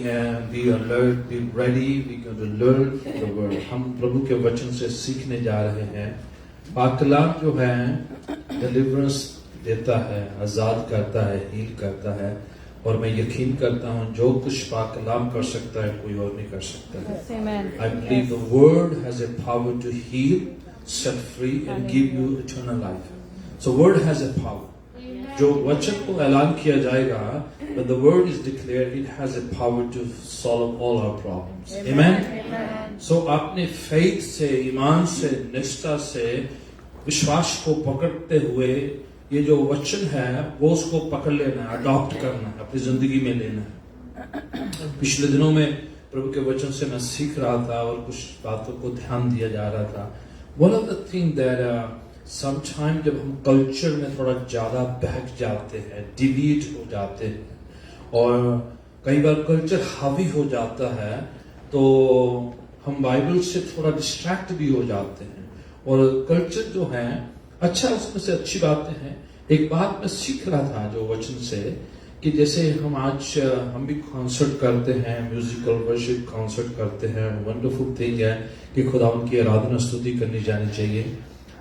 हैं, be alert, be ready, we going to learn from the word. हम प्रभु के वचन से सीखने जा रहे हैं। पाक कलाम जो है डिलीवरेंस देता है, आजाद करता है, हील करता है, और मैं यकीन करता हूँ जो कुछ पाक कलाम कर सकता है कोई और नहीं कर सकता है। I believe the word has a power to heal, set free and give you eternal life. So word has a power. जो वचन को ऐलान किया जाएगा, when the word is declared, it has a power to solve all our problems. Amen. So आपने faith से, ईमान से, निष्ठा से, विश्वास को पकड़ते हुए ये जो वचन है वो उसको पकड़ लेना है, अडॉप्ट करना है, अपनी जिंदगी में लेना है। पिछले दिनों में प्रभु के वचन से मैं सीख रहा था और कुछ बातों को ध्यान दिया जा रहा था। One of the things that sometime जब हम कल्चर में थोड़ा ज्यादा बहक जाते हैं, डिवीट हो जाते हैं और कई बार कल्चर हावी हो जाता है तो हम बाइबल से थोड़ा डिस्ट्रैक्ट भी हो जाते हैं। और कल्चर जो है अच्छा, उसमें से अच्छी बातें हैं। एक बात मैं सीख रहा था जो वचन से कि जैसे हम भी कॉन्सर्ट करते हैं, म्यूजिकल वर्शिप कॉन्सर्ट करते हैं, वंडरफुल थिंग है कि खुदा उनकी आराधना स्तुति करनी जानी चाहिए।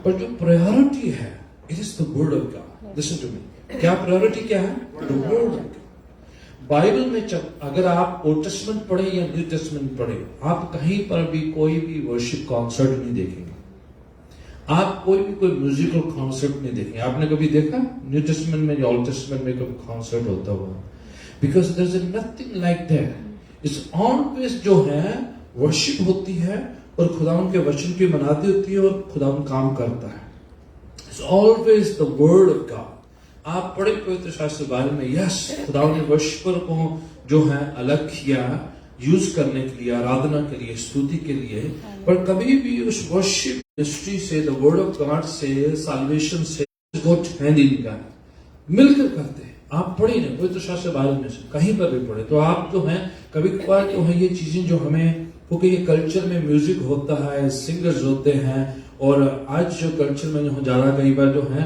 पर जो प्रायोरिटी है, it is the word of God. Listen to me, क्या प्रायोरिटी क्या है? The word of God. Bible में जब अगर आप ओल्ड टेस्टमेंट पढ़े या न्यू टेस्टमेंट पढ़े, आप कहीं पर भी कोई भी वर्शिप कॉन्सर्ट नहीं देखेंगे, आप कोई म्यूजिकल कॉन्सर्ट नहीं देखेंगे। आपने कभी देखा न्यू टेस्टमेंट में या ओल्ड टेस्टमेंट में कभी कॉन्सर्ट होता हुआ? Because there is nothing like that. It's always जो है वर्शिप होती है और खुदावन के वचन की मनाती होती है और खुदावन काम करता है। It's always the word of God. आप पढ़े पवित्र शास्त्र बारे में, यस खुदावन ने वर्शिपर को जो है अलग किया, यूज करने के लिए, आराधना के लिए, स्तुति के लिए, पर कभी भी उस वर्शिप मिनिस्ट्री से, द वर्ड ऑफ गॉड से, साल्वेशन से गॉड हैंड इन का मिलकर करते हैं। आप पढ़े ना पवित्र शास्त्र बारे में से कहीं पर भी पढ़े तो आप जो है कभी कभार जो है ये चीजें जो हमें, क्योंकि ये कल्चर में म्यूजिक होता है, सिंगर्स होते हैं, और आज जो कल्चर में जो ज्यादा कई बार जो है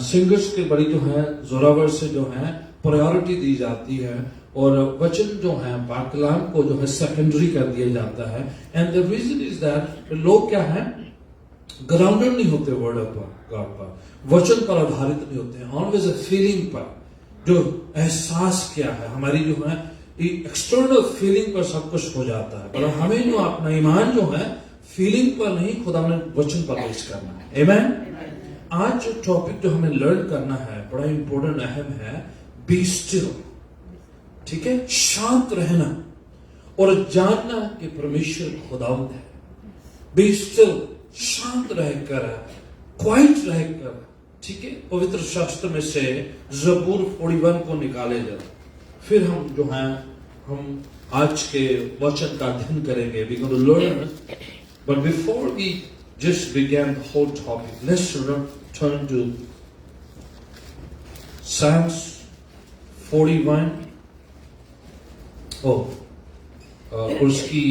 सिंगर्स के बड़ी जो है जोरावर से जो है प्रायोरिटी दी जाती है और वचन जो है पाक कलाम को जो है सेकेंडरी कर दिया जाता है। And the reason is that लोग क्या है, ग्राउंडेड नहीं होते वर्ड ऑफ गॉड पर, वचन पर आधारित नहीं होते हैं, ऑलवेज अ फीलिंग पर। जो एहसास क्या है हमारी जो है एक्सटर्नल फीलिंग पर सब कुछ हो जाता है, पर हमें जो अपना ईमान जो है फीलिंग पर नहीं, खुदा ने वचन पर बेस करना है। आमीन। आज जो टॉपिक जो हमें लर्न करना है बड़ा इंपॉर्टेंट अहम है, बी स्टिल। ठीक है, शांत रहना और जानना कि परमेश्वर खुदावंद है। बी स्टिल, शांत रहकर, क्वाइट रहकर। ठीक है, पवित्र शास्त्र में से जबूर 41 को निकाले जाए, फिर हम जो है हम आज के वचन का अध्ययन करेंगे। We going to learn, but before we just begin the whole topic, let's turn to Psalms 41। और उसकी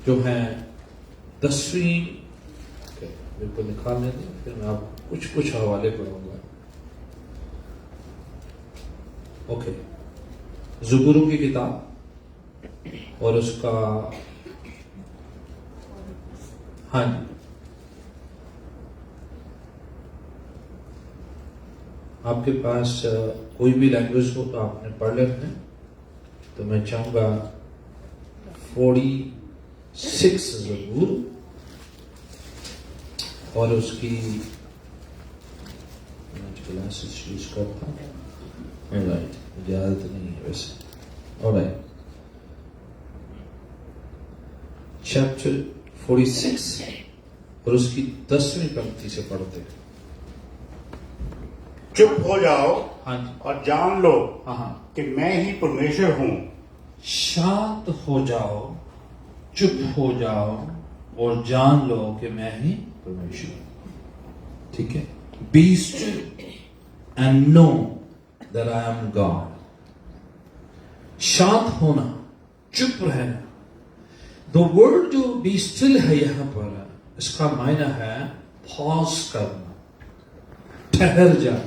जो है 10वीं, मेरे को निकालने दें, फिर मैं आप कुछ हवाले पढ़ूंगा। ओके, ज़बूरों की किताब और उसका, हाँ जी, आपके पास कोई भी लैंग्वेज हो तो आपने पढ़ लेना है। तो मैं चाहूंगा 46 ज़बूर और उसकी क्लासेस यूज करता हूँ। ऑलराइट, मुझे आदत नहीं है वैसे। ऑलराइट, चैप्टर 46 और उसकी 10वीं पंक्ति से पढ़ते हैं। चुप हो जाओ, हाँ जी, और जान लो हाँ, कि मैं ही परमेश्वर हूँ। शांत हो जाओ, चुप हो जाओ और जान लो कि मैं ही परमेश्वर हूँ। ठीक है, be still and know that I am God. शांत होना, चुप रहना। द वर्ड जो बी स्टिल है यहां पर, इसका मायना है पॉज करना, ठहर जाना,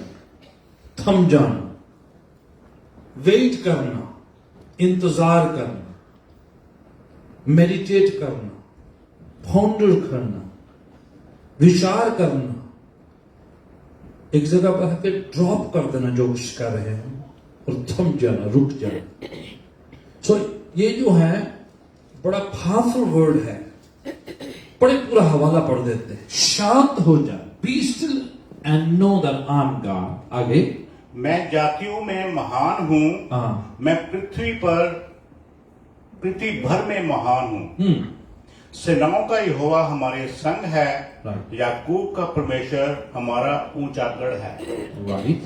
थम जाना। वेट करना, इंतजार करना, मेडिटेट करना, पॉन्डर करना, विचार करना, एक जगह पर आके ड्रॉप कर देना जो कुछ कर रहे हैं और थम जाना, रुक जाना। सो ये जो है बड़ा पावरफुल वर्ड है। बड़े पूरा हवाला पढ़ देते हैं। शांत हो जा, be still and know that I am God. आगे, मैं जातियों में महान हूँ, हाँ, मैं पृथ्वी भर में महान हूँ। सेनाओं का यहोवा हमारे संग है, Right. याकूब का परमेश्वर हमारा ऊंचा गढ़ है। राइट।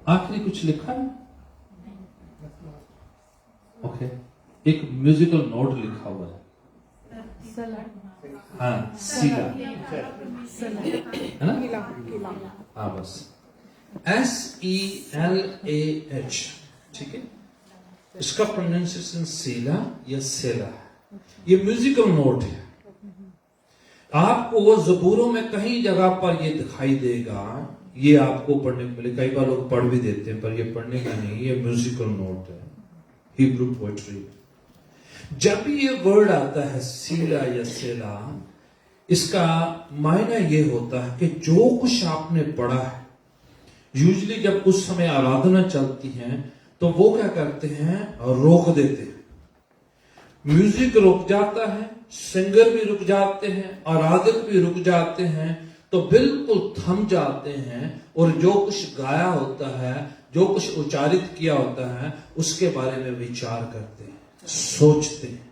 आखिरी कुछ लिखा है? ओके, एक म्यूजिकल नोट लिखा हुआ है। हाँ, सीला है ना? हाँ, बस SELAH, ठीक है। इसका प्रोनाउंसिएशन सीला या सेला है। ये म्यूजिकल नोट है। आपको वो ज़बूरों में कहीं जगह पर ये दिखाई देगा। ये आपको पढ़ने को मिले। कई बार लोग पढ़ भी देते हैं, पर ये पढ़ने का नहीं, ये म्यूजिकल नोट है, हिब्रू पोएट्री। जब भी ये वर्ड आता है सीला या सेला, इसका मायना ये होता है कि जो कुछ आपने पढ़ा है, यूजुअली जब उस समय आराधना चलती है तो वो क्या करते हैं, रोक देते हैं। म्यूजिक रुक जाता है, सिंगर भी रुक जाते हैं, आराधक भी रुक जाते हैं, तो बिल्कुल थम जाते हैं और जो कुछ गाया होता है, जो कुछ उच्चारित किया होता है, उसके बारे में विचार करते हैं, सोचते हैं।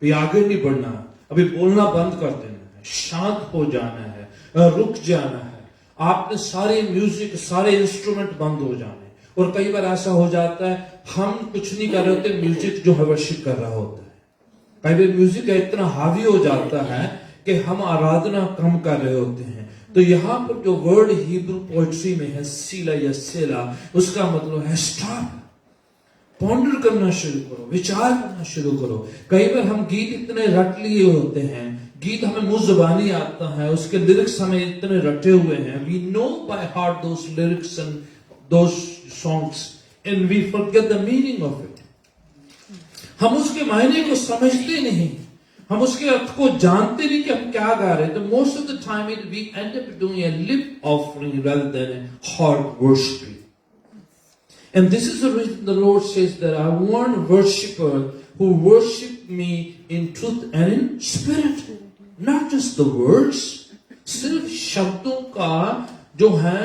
भी आगे नहीं बढ़ना, अभी बोलना बंद कर देना है, शांत हो जाना है, रुक जाना है। आपने सारे म्यूजिक, सारे इंस्ट्रूमेंट बंद हो जाने। और कई बार ऐसा हो जाता है, हम कुछ नहीं कर रहे होते, म्यूजिक जो है वर्शिप कर रहा होता है। कई बार म्यूजिक इतना हावी हो जाता है कि हम आराधना कम कर रहे होते हैं। तो यहाँ पर जो वर्ड हिब्रू पोएट्री में है सीला या सेला, उसका मतलब है स्टॉप, पॉन्डर करना शुरू करो, विचार करना शुरू करो। कई बार हम गीत इतने रट लिए होते हैं, गीत हमें मुंह जुबानी आता है, उसके लिरिक्स हमें इतने रटे हुए हैं, we know by heart those lyrics and those songs and we forget the meaning of it. हम उसके मायने को समझते नहीं, हम उसके अर्थ को जानते नहीं कि हम क्या गा रहे हैं। तो most of the time we end up doing a lip offering rather than a heart worshipping. And this is the reason the Lord says that I want a worshipper who worship me in truth and in spirit, not just the words. सिर्फ शब्दों का जो है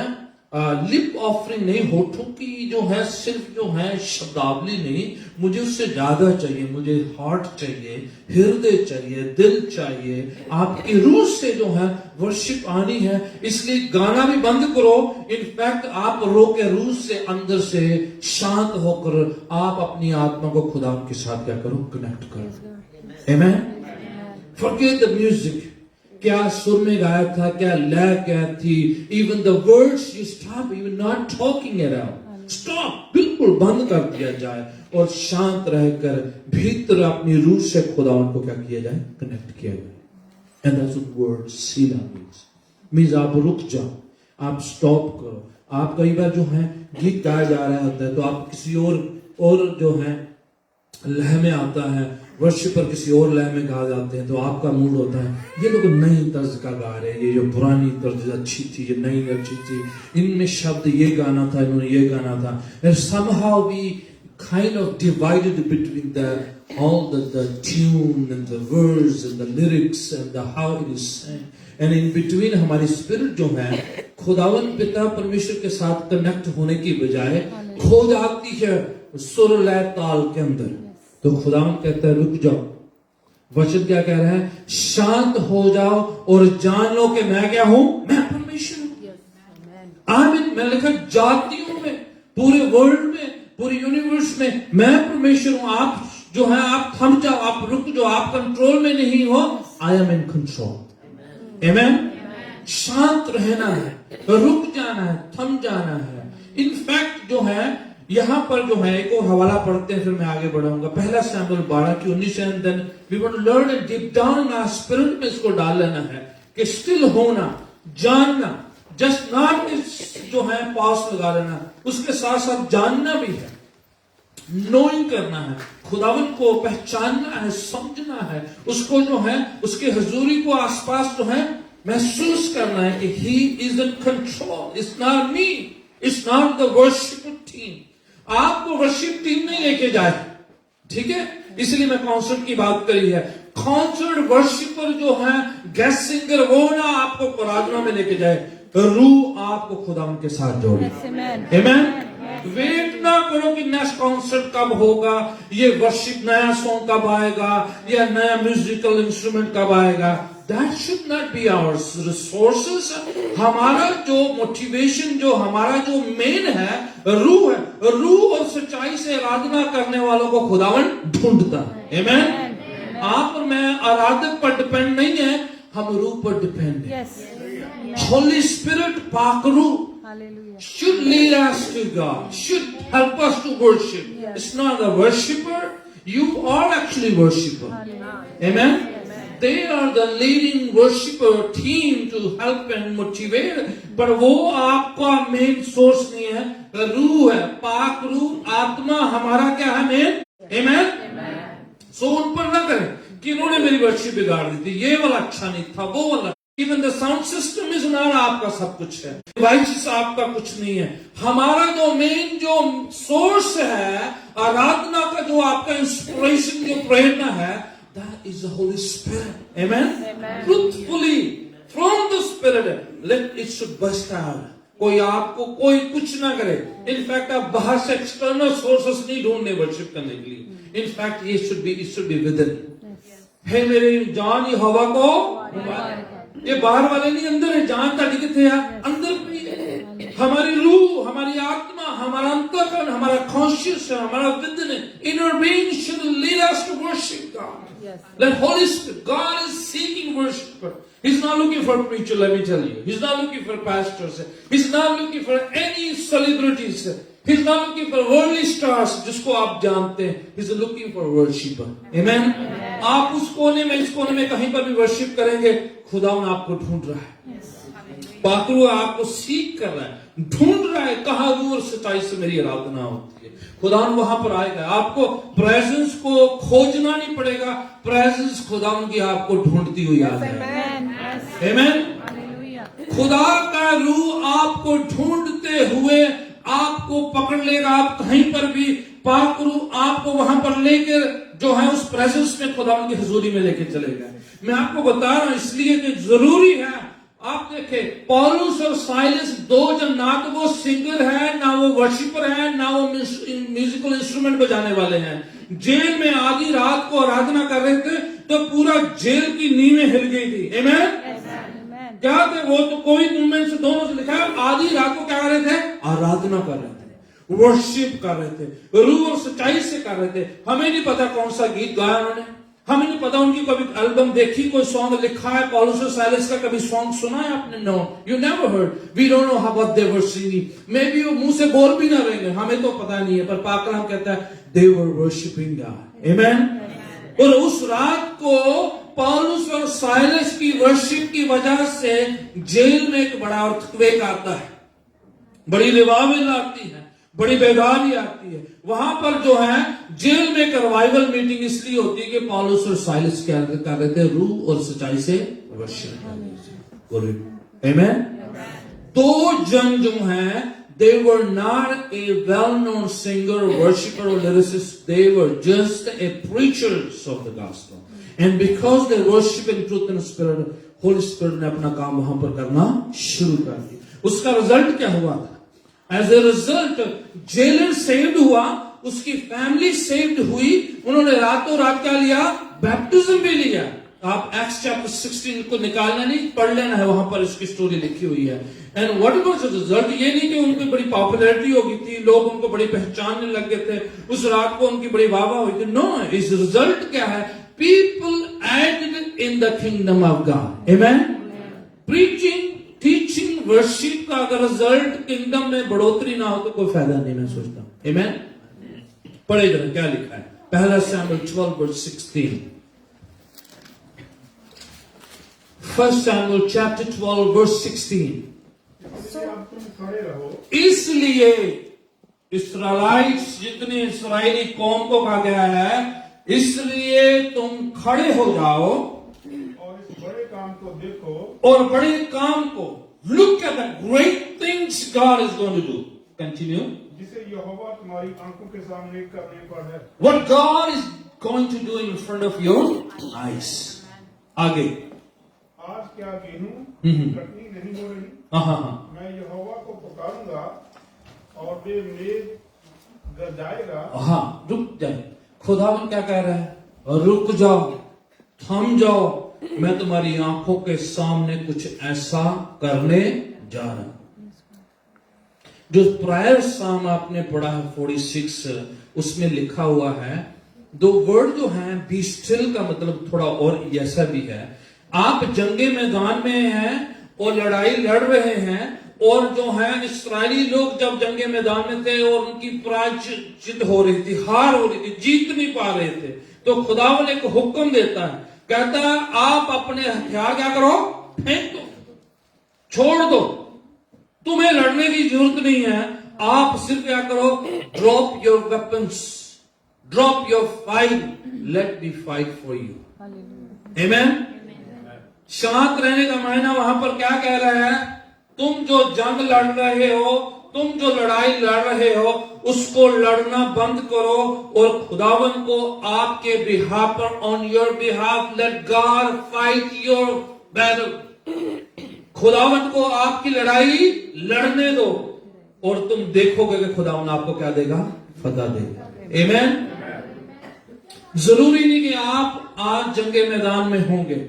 lip offering नहीं, होठों की जो है सिर्फ जो है शब्दावली नहीं, मुझे उससे ज्यादा चाहिए। मुझे हार्ट चाहिए, हृदय चाहिए, दिल चाहिए। आपकी रूह से जो है वर्शिप आनी है, इसलिए गाना भी बंद करो। इनफैक्ट आप रो के रूह से, अंदर से शांत होकर आप अपनी आत्मा को खुदा के साथ क्या करो, कनेक्ट करो। आमेन। फॉरगेट द म्यूजिक, क्या सुर में गाया था, क्या लय क्या थी, even the words you stop, even not talking around, stop, बिल्कुल बंद कर दिया जाए और शांत रहकर भीतर अपनी रूह से खुदावन को क्या किया जाए, कनेक्ट किया जाए। एंड दैट्स व्हाट वर्ड सीला मींस आप रुक जाओ, आप स्टॉप करो। आप कई बार जो है गीत गाया जा रहा होता है तो आप किसी और जो है लय में आता है, वर्शिपर किसी और लय में गा जाते हैं, तो आपका मूड होता है ये लोग नई तर्ज का गा रहे हैं, ये जो पुरानी तर्ज अच्छी थी, ये नई अच्छी थी, इनमें शब्द ये गाना था, इन्होंने ये गाना था। And somehow we kind of divided between all the tune and the verse and the lyrics and the how it is sang, and in between हमारी स्पिरिट जो है खुदावन पिता परमेश्वर के साथ कनेक्ट होने की बजाय खो जाती है सुर लय ताल के अंदर। तो खुदावन कहता है रुक जाओ। वचन क्या कह रहा है, शांत हो जाओ और जान लो कि मैं क्या हूं, मैं परमेश्वर हूं। आमीन। मैं लिखा जातियों में, पूरे वर्ल्ड में, पूरे यूनिवर्स में मैं परमेश्वर हूं। आप जो है आप थम जाओ, आप रुक जाओ, आप कंट्रोल में नहीं हो, आई एम इन कंट्रोल। आमीन। शांत रहना है, रुक जाना है, थम जाना है। इनफैक्ट जो है यहां पर जो है एक और हवाला पढ़ते हैं, फिर मैं आगे बढ़ाऊंगा। पहला शमूएल 12:19 and then we want to learn and deep down in our spirit में इसको डाल लेना है कि स्टिल होना, जानना, जस्ट नॉट जो है पास लगा लेना, उसके साथ साथ जानना भी है। नोइंग करना है, खुदावन को पहचानना है, समझना है, उसको जो है उसके हजूरी को आसपास जो है महसूस करना है कि he is in control, it's not me, it's not the worship team. आपको वर्शिप टीम नहीं लेके जाए, ठीक है, इसलिए मैं कॉन्सर्ट की बात करी है। कॉन्सर्ट वर्शिपर जो है, गेस्ट सिंगर, वो ना आपको प्रार्थना में लेके जाए, रूह आपको खुदावन के साथ जोड़े। आमीन। वेट ना करो कि नेक्स्ट कॉन्सर्ट कब होगा, ये वर्शिप नया सॉन्ग कब आएगा, या नया म्यूजिकल इंस्ट्रूमेंट कब आएगा। That should not be our resources. हमारा जो मोटिवेशन, जो हमारा जो मेन है, रूह है। रूह और सच्चाई से आराधना करने वालों को खुदावन ढूंढता है। आमीन। आप और मैं आराधक पर डिपेंड नहीं है, हम रूह पर डिपेंड है। होली स्पिरिट, पाक रूह should lead us to God, should help us to worship. It's not a worshipper, you are actually worshipper. Amen. They are the leading worshipper team to help and motivate. पर वो आपका main source नहीं है, रूह है, पाक रूह, आत्मा हमारा क्या है मेन। Amen. सो उन पर ना करें कि इन्होंने मेरी वर्शिप बिगाड़ दी थी, ये वाला अच्छा नहीं था, वो वाला। Even the sound system is not आपका सब कुछ है, डिवाइसेस आपका कुछ नहीं है। हमारा जो मेन जो सोर्स है आराधना का, जो आपका इंस्पिरेशन, जो प्रेरणा है, that is the Holy Spirit. Amen. Truthfully from the spirit let it should burst out. कोई आपको कोई कुछ ना करे। इनफैक्ट आप बाहर से एक्सटर्नल सोर्सेस नहीं ढूंढने वर्शिप करने के लिए। इनफैक्ट ये it should be within. हे मेरे जान ये हवा को, ये बाहर वाले नहीं, अंदर है। जान ताड़ी किथे है, अंदर भी है। हमारी रूह, हमारी आत्मा, हमारा अंतःकरण, हमारा कॉन्शियस, हमारा within, inner being should lead us to worship God. Let Holy Spirit, God is seeking worshipper. He's not looking for preacher, let me tell you. He's not looking for pastors. He's not looking for any celebrities. He's not looking for worldly stars जिसको आप जानते हैं. He's looking for worshipper. Amen. आप उस कोने में, इस कोने में कहीं पर भी वर्शिप करेंगे, खुदावन आपको ढूंढ रहा है। पाकरू आपको सीख कर रहा है, ढूंढ रहा है, कहाँ रूह और सच्चाई से मेरी आराधना होती है। खुदावन वहां पर आएगा। आपको प्रेजेंस को खोजना नहीं पड़ेगा, प्रेजेंस खुदावन की आपको ढूंढती हुई आ जाएगी। आमीन। खुदा का रूह आपको ढूंढते हुए आपको पकड़ लेगा। आप कहीं पर भी, पाक रूह आपको वहां पर लेकर जो है उस प्रेजेंस में, खुदावन की हुजूरी में लेके चलेगा। मैं आपको बता रहा हूं इसलिए कि जरूरी है। आप देखें, पौलुस और साइलस दो जन, ना तो वो सिंगर है, ना वो वर्शिपर है, ना वो म्यूजिकल इंस्ट्रूमेंट बजाने वाले हैं। जेल में आधी रात को आराधना कर रहे थे तो पूरा जेल की नींवें हिल गई थी। आमीन। क्या थे वो? तो कोई मूवमेंट से, दोनों से लिखा है, आधी रात को क्या कर रहे थे? आराधना कर रहे थे, वर्शिप कर रहे थे, रूह और सच्चाई से कर रहे थे। हमें नहीं पता कौन सा गीत गाया उन्होंने, हमें नहीं पता उनकी कभी एल्बम देखी, कोई सॉन्ग लिखा है पौलुस और साइलस का, कभी सॉन्ग सुना है आपने? No, you never heard. We don't know how what they were singing. May be वो मुंह से बोल भी ना रहे, हमें तो पता नहीं है, पर पाक कलाम कहता है दे वर वर्शिपिंग गॉड। आमीन। और उस रात को पौलुस और साइलस की वर्शिप की वजह से जेल में एक बड़ा अर्थक्वेक आता है, बड़ी रिवाइवल आती है, बड़ी बेदारी आती है। वहां पर जो है जेल में एक रिवाइवल मीटिंग इसलिए होती है कि पौलुस और साइलस क्या कर रहे थे? रूह और सच्चाई से वर्शिप। आमीन। दो जन जो हैं, they were not a well-known singer, worshipper or lyricist. They were just a preachers of the gospel. And because they worship in truth and spirit, Holy Spirit ने अपना काम वहां पर करना शुरू कर दिया। उसका रिजल्ट क्या हुआ? As a result, jailer saved हुआ, उसकी फैमिली saved हुई। उन्होंने रातों रात क्या लिया? बैप्टिज्म भी लिया। आप एक्ट्स चैप्टर 16 को निकालना नहीं, पढ़ लेना है, वहां पर इसकी स्टोरी लिखी हुई है। And what was the result? ये नहीं कि उनकी बड़ी पॉपुलैरिटी हो गई थी, लोग उनको बड़ी पहचानने लग गए थे, उस रात को उनकी बड़ी वाहवाह हुई थी। नो, इस रिजल्ट क्या है? People added in the kingdom of God. Amen. Preaching, teaching, worship का अगर रिजल्ट किंगडम में बढ़ोतरी ना हो तो कोई फायदा नहीं, मैं सोचता हूं। आमीन। पढ़े जरा क्या लिखा है, पहला Samuel 12:16। First Samuel chapter 12 verse 16। Israelites जितने इसराइली कौम को कहा गया है, इसलिए तुम खड़े हो जाओ और इस बड़े काम को देखो और बड़े काम को, look at the great things God is going to do. Continue. जिसे यहोवा तुम्हारी आंखों के सामने करने पर है। What God is going to do in front of your eyes. आगे। आज क्या गेहूं कटनी नहीं हो रही? हाँ। मैं यहोवा को पुकारूंगा और वे मेघ गरजाएगा। हाँ, रुक जाए। खुदावन क्या कह रहा है? रुक जाओ, थम जाओ, मैं तुम्हारी आंखों के सामने कुछ ऐसा करने जा रहा हूं। जो प्रायर साम आपने पढ़ा है 46, उसमें लिखा हुआ है, दो वर्ड जो है बी स्टिल का मतलब थोड़ा और ऐसा भी है। आप जंगे मैदान में हैं और लड़ाई लड़ रहे हैं, और जो है इस्राएली लोग जब जंगे मैदान में थे और उनकी पराजित हो रही थी, हार हो रही थी, जीत नहीं पा रहे थे, तो खुदावन एक हुक्म देता है, कहता है आप अपने हथियार क्या करो? फेंक दो, छोड़ दो, तुम्हें लड़ने की जरूरत नहीं है। आप सिर्फ क्या करो? Drop your weapons, drop your fight, let me fight for you. Amen. शांत रहने का मायना वहां पर क्या कह रहा है? तुम जो जंग लड़ रहे हो, तुम जो लड़ाई लड़ रहे हो, उसको लड़ना बंद करो और खुदावन को आपके बिहाफ पर, on your behalf, let God fight your battle. खुदावन को आपकी लड़ाई लड़ने दो और तुम देखोगे कि खुदावन आपको क्या देगा? फतह देगा। आमीन। जरूरी नहीं कि आप आज जंगे मैदान में होंगे,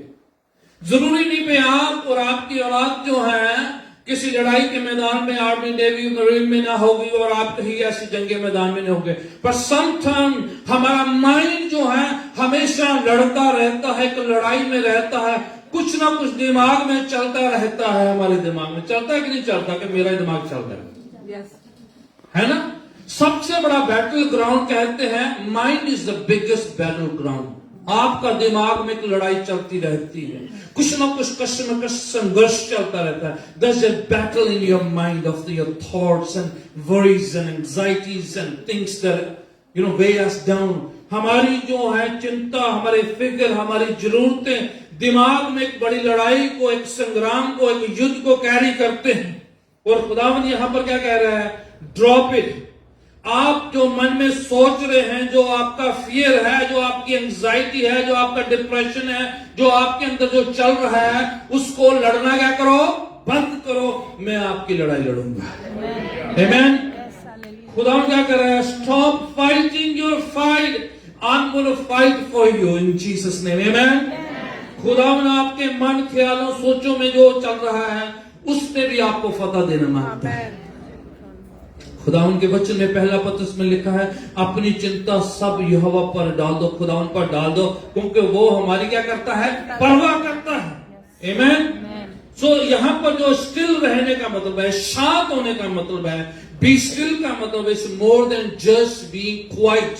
जरूरी नहीं कि आप और आपकी औलाद जो है किसी लड़ाई के मैदान में, आर्मी, नेवी, मरीन में ना होगी और आप कहीं ऐसे जंगे मैदान में नहीं होंगे, पर समटाइम हमारा माइंड जो है हमेशा लड़ता रहता है, एक लड़ाई में रहता है, कुछ ना कुछ दिमाग में चलता रहता है। हमारे दिमाग में चलता है कि नहीं चलता? कि मेरा दिमाग चलता है, है ना? सबसे बड़ा बैटल ग्राउंड कहते हैं, mind is the biggest battle ground. आपका दिमाग में एक लड़ाई चलती रहती है, कुछ ना कुछ कश्मकश संघर्ष चलता रहता है। There's a battle in your mind of your thoughts and worries and anxieties and things that weigh us down. हमारी जो है चिंता, हमारे फिक्र, हमारी जरूरतें दिमाग में एक बड़ी लड़ाई को, एक संग्राम को, एक युद्ध को कैरी करते हैं। और खुदावन यहां पर क्या कह रहा है? Drop it. आप जो मन में सोच रहे हैं, जो आपका फियर है, जो आपकी एंजाइटी है, जो आपका डिप्रेशन है, जो आपके अंदर जो चल रहा है, उसको लड़ना क्या करो? बंद करो। मैं आपकी लड़ाई लड़ूंगा। आमीन। खुदा क्या कर रहा है? Stop fighting your fight, I am going to fight for you in Jesus name. Amen. खुदावन आपके मन, ख्यालों, सोचों में जो चल रहा है, उसमें भी आपको फतह देना मांगता है। खुदावन के वचन में पहला पत्रस में लिखा है, अपनी चिंता सब यहोवा पर डाल दो, खुदावन पर डाल दो, क्योंकि वो हमारी क्या करता है? परवाह करता है। आमीन। सो यहाँ पर जो स्टिल रहने का मतलब है, शांत होने का मतलब है, बी स्टिल का मतलब is more than just being quite,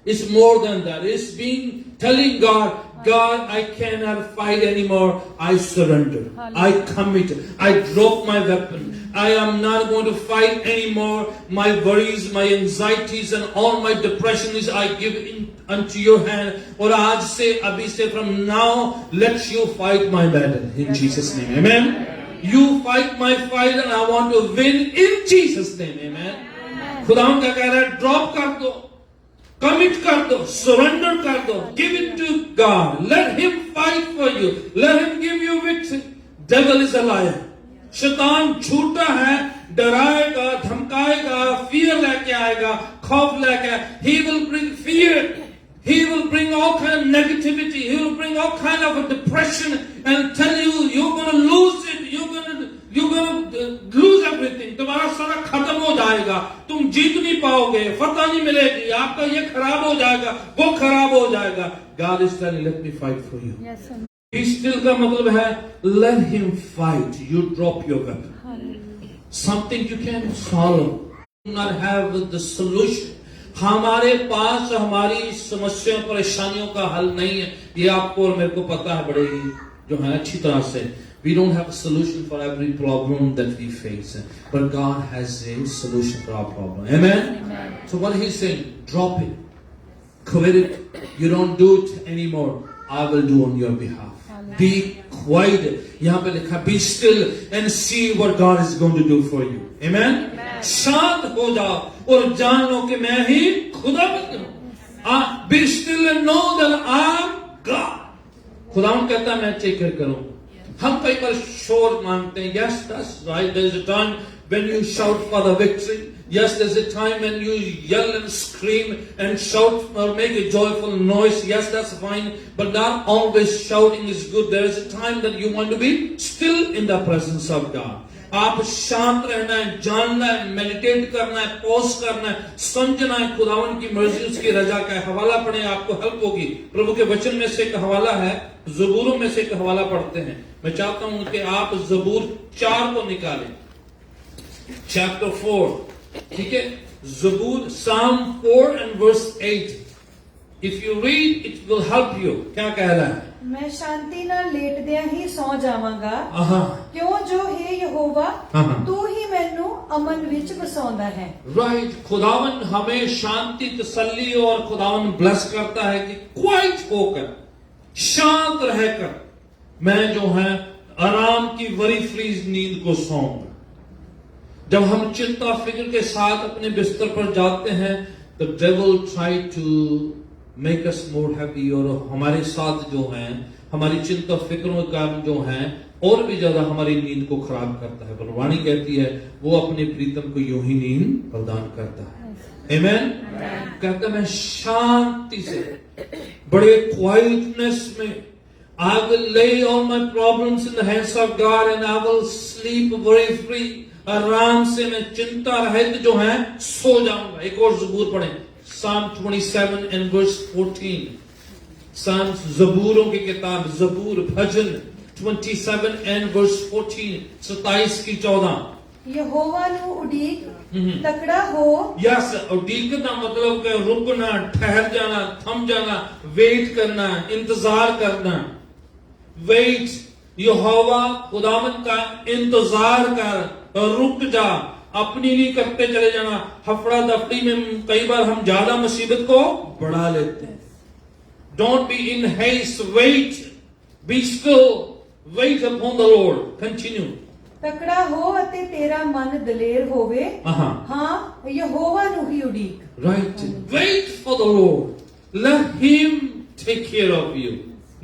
it's more than that, it's being telling God, God, I cannot fight anymore. I surrender. I commit. I drop my weapon. I am not going to fight anymore. My worries, my anxieties and all my depression is I give in unto your hand. और आज से, अभी से, from now, let you fight my battle in Jesus' name. Amen. You fight my fight and I want to win in Jesus' name. Amen. खुदा क्या कह रहा है? ड्रॉप कर दो, कमिट कर दो, सरेंडर कर दो, give it to God, let him fight for you, let him give you victory. Devil is a liar. शैतान झूठा है, डराएगा, धमकाएगा, फियर लेके आएगा, खौफ लेके। He will bring fear, he will bring all kind of negativity, he will bring all kind of a depression and tell you you're going to lose it, you're going to lose everything, तुम्हारा सारा खत्म हो जाएगा, तुम जीत नहीं पाओगे, फतह नहीं मिलेगी, आपका ये खराब हो जाएगा, वो खराब हो जाएगा। God is telling, let me fight for you. Yes, sir. Be still का मतलब है let him fight, you drop your weapon. Something you can solve, you not have the solution. हमारे पास हमारी समस्याओं, परेशानियों का हल नहीं है, ये आपको और मेरे को पता है बड़े ही जो है अच्छी तरह से। We don't have a solution for every problem that we face, but God has a solution for our problem. Amen? Amen. So what he's saying, drop it, quit it. You don't do it anymore. I will do on your behalf. Be quiet. यहाँ पे लिखा, be still and see what God is going to do for you. Amen? शांत हो जाओ और जान लो कि मैं ही खुदावंद हूँ. Be still and know that I am God. खुदावंद कहता है मैं चेक करूँ. हम कई बार शोर मांगते हैं. Yes, that's right. There's a time when you shout for the victory. Yes, there's a time when you yell and scream and shout or make a joyful noise. Yes, that's fine. But not always shouting is good. There is a time that you want to be still in the presence of God. आप शांत रहना है, जानना है, meditate करना है, pause करना है, समझना है खुदावन की मर्जी, उसकी रजा का है. हवाला पढ़े, आपको हेल्प होगी. प्रभु के वचन में से एक हवाला है, ज़बूरों में से एक हवाला पढ़ते हैं. मैं चाहता हूं कि आप ज़बूर 4 को निकालें. चैप्टर 4, ठीक है. ज़बूर Psalm 4 and verse 8. If you read, it will help you. क्या कह रहा है? मैं शांति ਨਾਲ ਲੇਟਦਿਆਂ ਹੀ ਸੌ ਜਾਵਾਂਗਾ, ਕਿਉਂ ਜੋ ਹੈ ਯਹੋਵਾ ਤੂੰ ਹੀ ਮੈਨੂੰ ਅਮਨ ਵਿੱਚ ਵਸਾਉਂਦਾ ਹੈ. राइट. खुदावन हमें शांति, तसल्ली और खुदावन ब्लेस करता है कि क्वाइट होकर, शांत रहकर मैं जो है आराम की वरी फ्रीज नींद को सोऊंगा. जब हम चिंता फिक्र के साथ अपने बिस्तर पर जाते हैं, the devil try to make us more happy, और हमारे साथ जो है हमारी चिंता फिक्रों के कारण जो है और भी ज्यादा हमारी नींद को खराब करता है. पर वाणी कहती है वो अपने प्रीतम को यूं ही नींद प्रदान करता है. आमेन. कहता मैं शांति से, बड़े क्वाइटनेस में, I will lay all my problems in the hands of God and I will sleep very free. आराम से मैं चिंता रहित जो है सो जाऊंगा. एक और ज़बूर पढ़ें. Psalm 27 and verse 14. Psalms, ज़बूरों की किताब, ज़बूर, भजन 27 and verse 14. 27 की 14. यहोवा ਨੂੰ ਉਡੀਕ, ਤਕੜਾ ਹੋ. यस, उड़ीक का मतलब कि रुकना, ठहर जाना, थम जाना, वेट करना, इंतजार करना. वेट. यहोवा खुदावंद का इंतजार कर, रुक जा, अपनी नहीं करते चले जाना. हफड़ा दफड़ी में कई बार हम ज्यादा मुसीबत को बढ़ा लेते हैं. Don't be in haste, wait, be still, wait upon the Lord. Continue. ਤਕੜਾ ਹੋ ਅਤੇ ਤੇਰਾ ਮਨ ਦਲੇਰ ਹੋਵੇ. ਹਾਂ, ਯਹੋਵਾ ਨੂੰ ਹੀ ਉਡੀਕ. Right. Wait for the Lord. Let Him take care of you.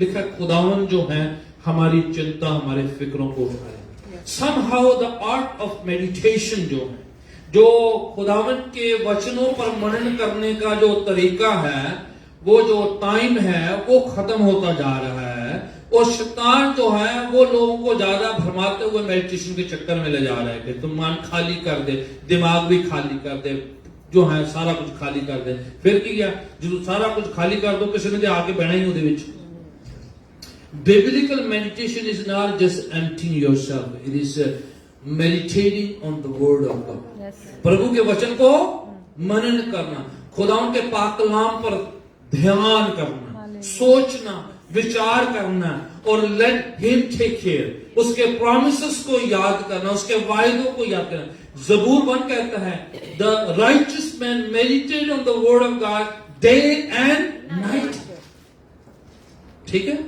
लिखा खुदावन जो है हमारी चिंता, हमारे फिक्रों को उठाए. Somehow the art of meditation जो है, जो खुदावन के वचनों पर मनन करने का जो तरीका है, वो जो टाइम है वो खत्म होता जा रहा है. और शैतान जो है वो लोगों को ज्यादा भरमाते हुए मेडिटेशन के चक्कर में ले जा रहा है कि तुम मन खाली कर दे, दिमाग भी खाली कर दे, जो है सारा कुछ खाली कर दे. फिर की क्या, जो सारा कुछ खाली कर दो, किसी ने आके बहना ही ਉਹਦੇ ਵਿੱਚ. Biblical meditation is not just emptying yourself. It is meditating on the word of God. प्रभु के वचन को मनन करना, खुदावन के पाक कलाम पर ध्यान करना, सोचना, विचार करना, और let him take care. उसके promises को याद करना, उसके वायदों को याद करना. ज़बूर 1 कहता है, the righteous man meditate on the word of God day and night. ठीक है.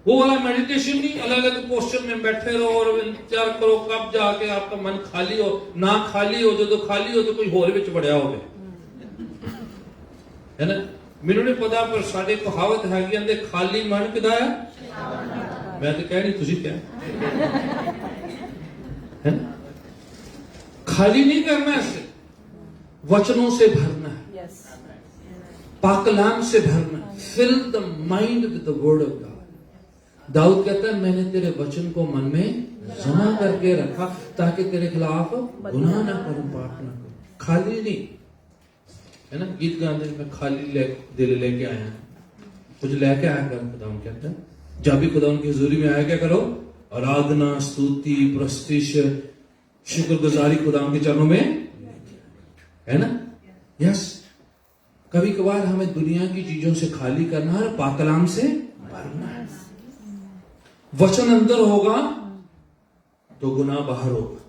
वो वाला मेडिटेशन नहीं, अलग अलग पोस्चर में बैठे रहो और इंतजार करो कब जाके आपका मन खाली हो. ना खाली हो, जो खाली हो तो कोई होर विच बढ़िया हो गया है ना. ਮੈਨੂੰ नहीं पता, पर साडे कहावत हैगी आंदे खाली मन किदा है. मैं तो कह नहीं, तुझी क्या है. खाली नहीं करना है, इसे वचनों से भरना है, पाकलाम से भरना. Fill the mind with the word of God. दाऊद कहता है मैंने तेरे वचन को मन में जमा करके रखा ताकि तेरे खिलाफ गुनाह ना करूं, पाप ना करूं. खाली नहीं है ना. गीत गाते मैं खाली दिल लेके आया, कुछ लेके आया कर. खुदावन कहता है जब भी खुदावन की हुजूरी में आया क्या करो, आराधना, स्तुति, प्रस्तिश, शुक्रगुजारी खुदावन के चरणों में, है ना. यस. कभी कभार हमें दुनिया की चीजों से खाली करना है, पाक कलाम से भरना है. वचन अंदर होगा तो गुनाह बाहर होगा,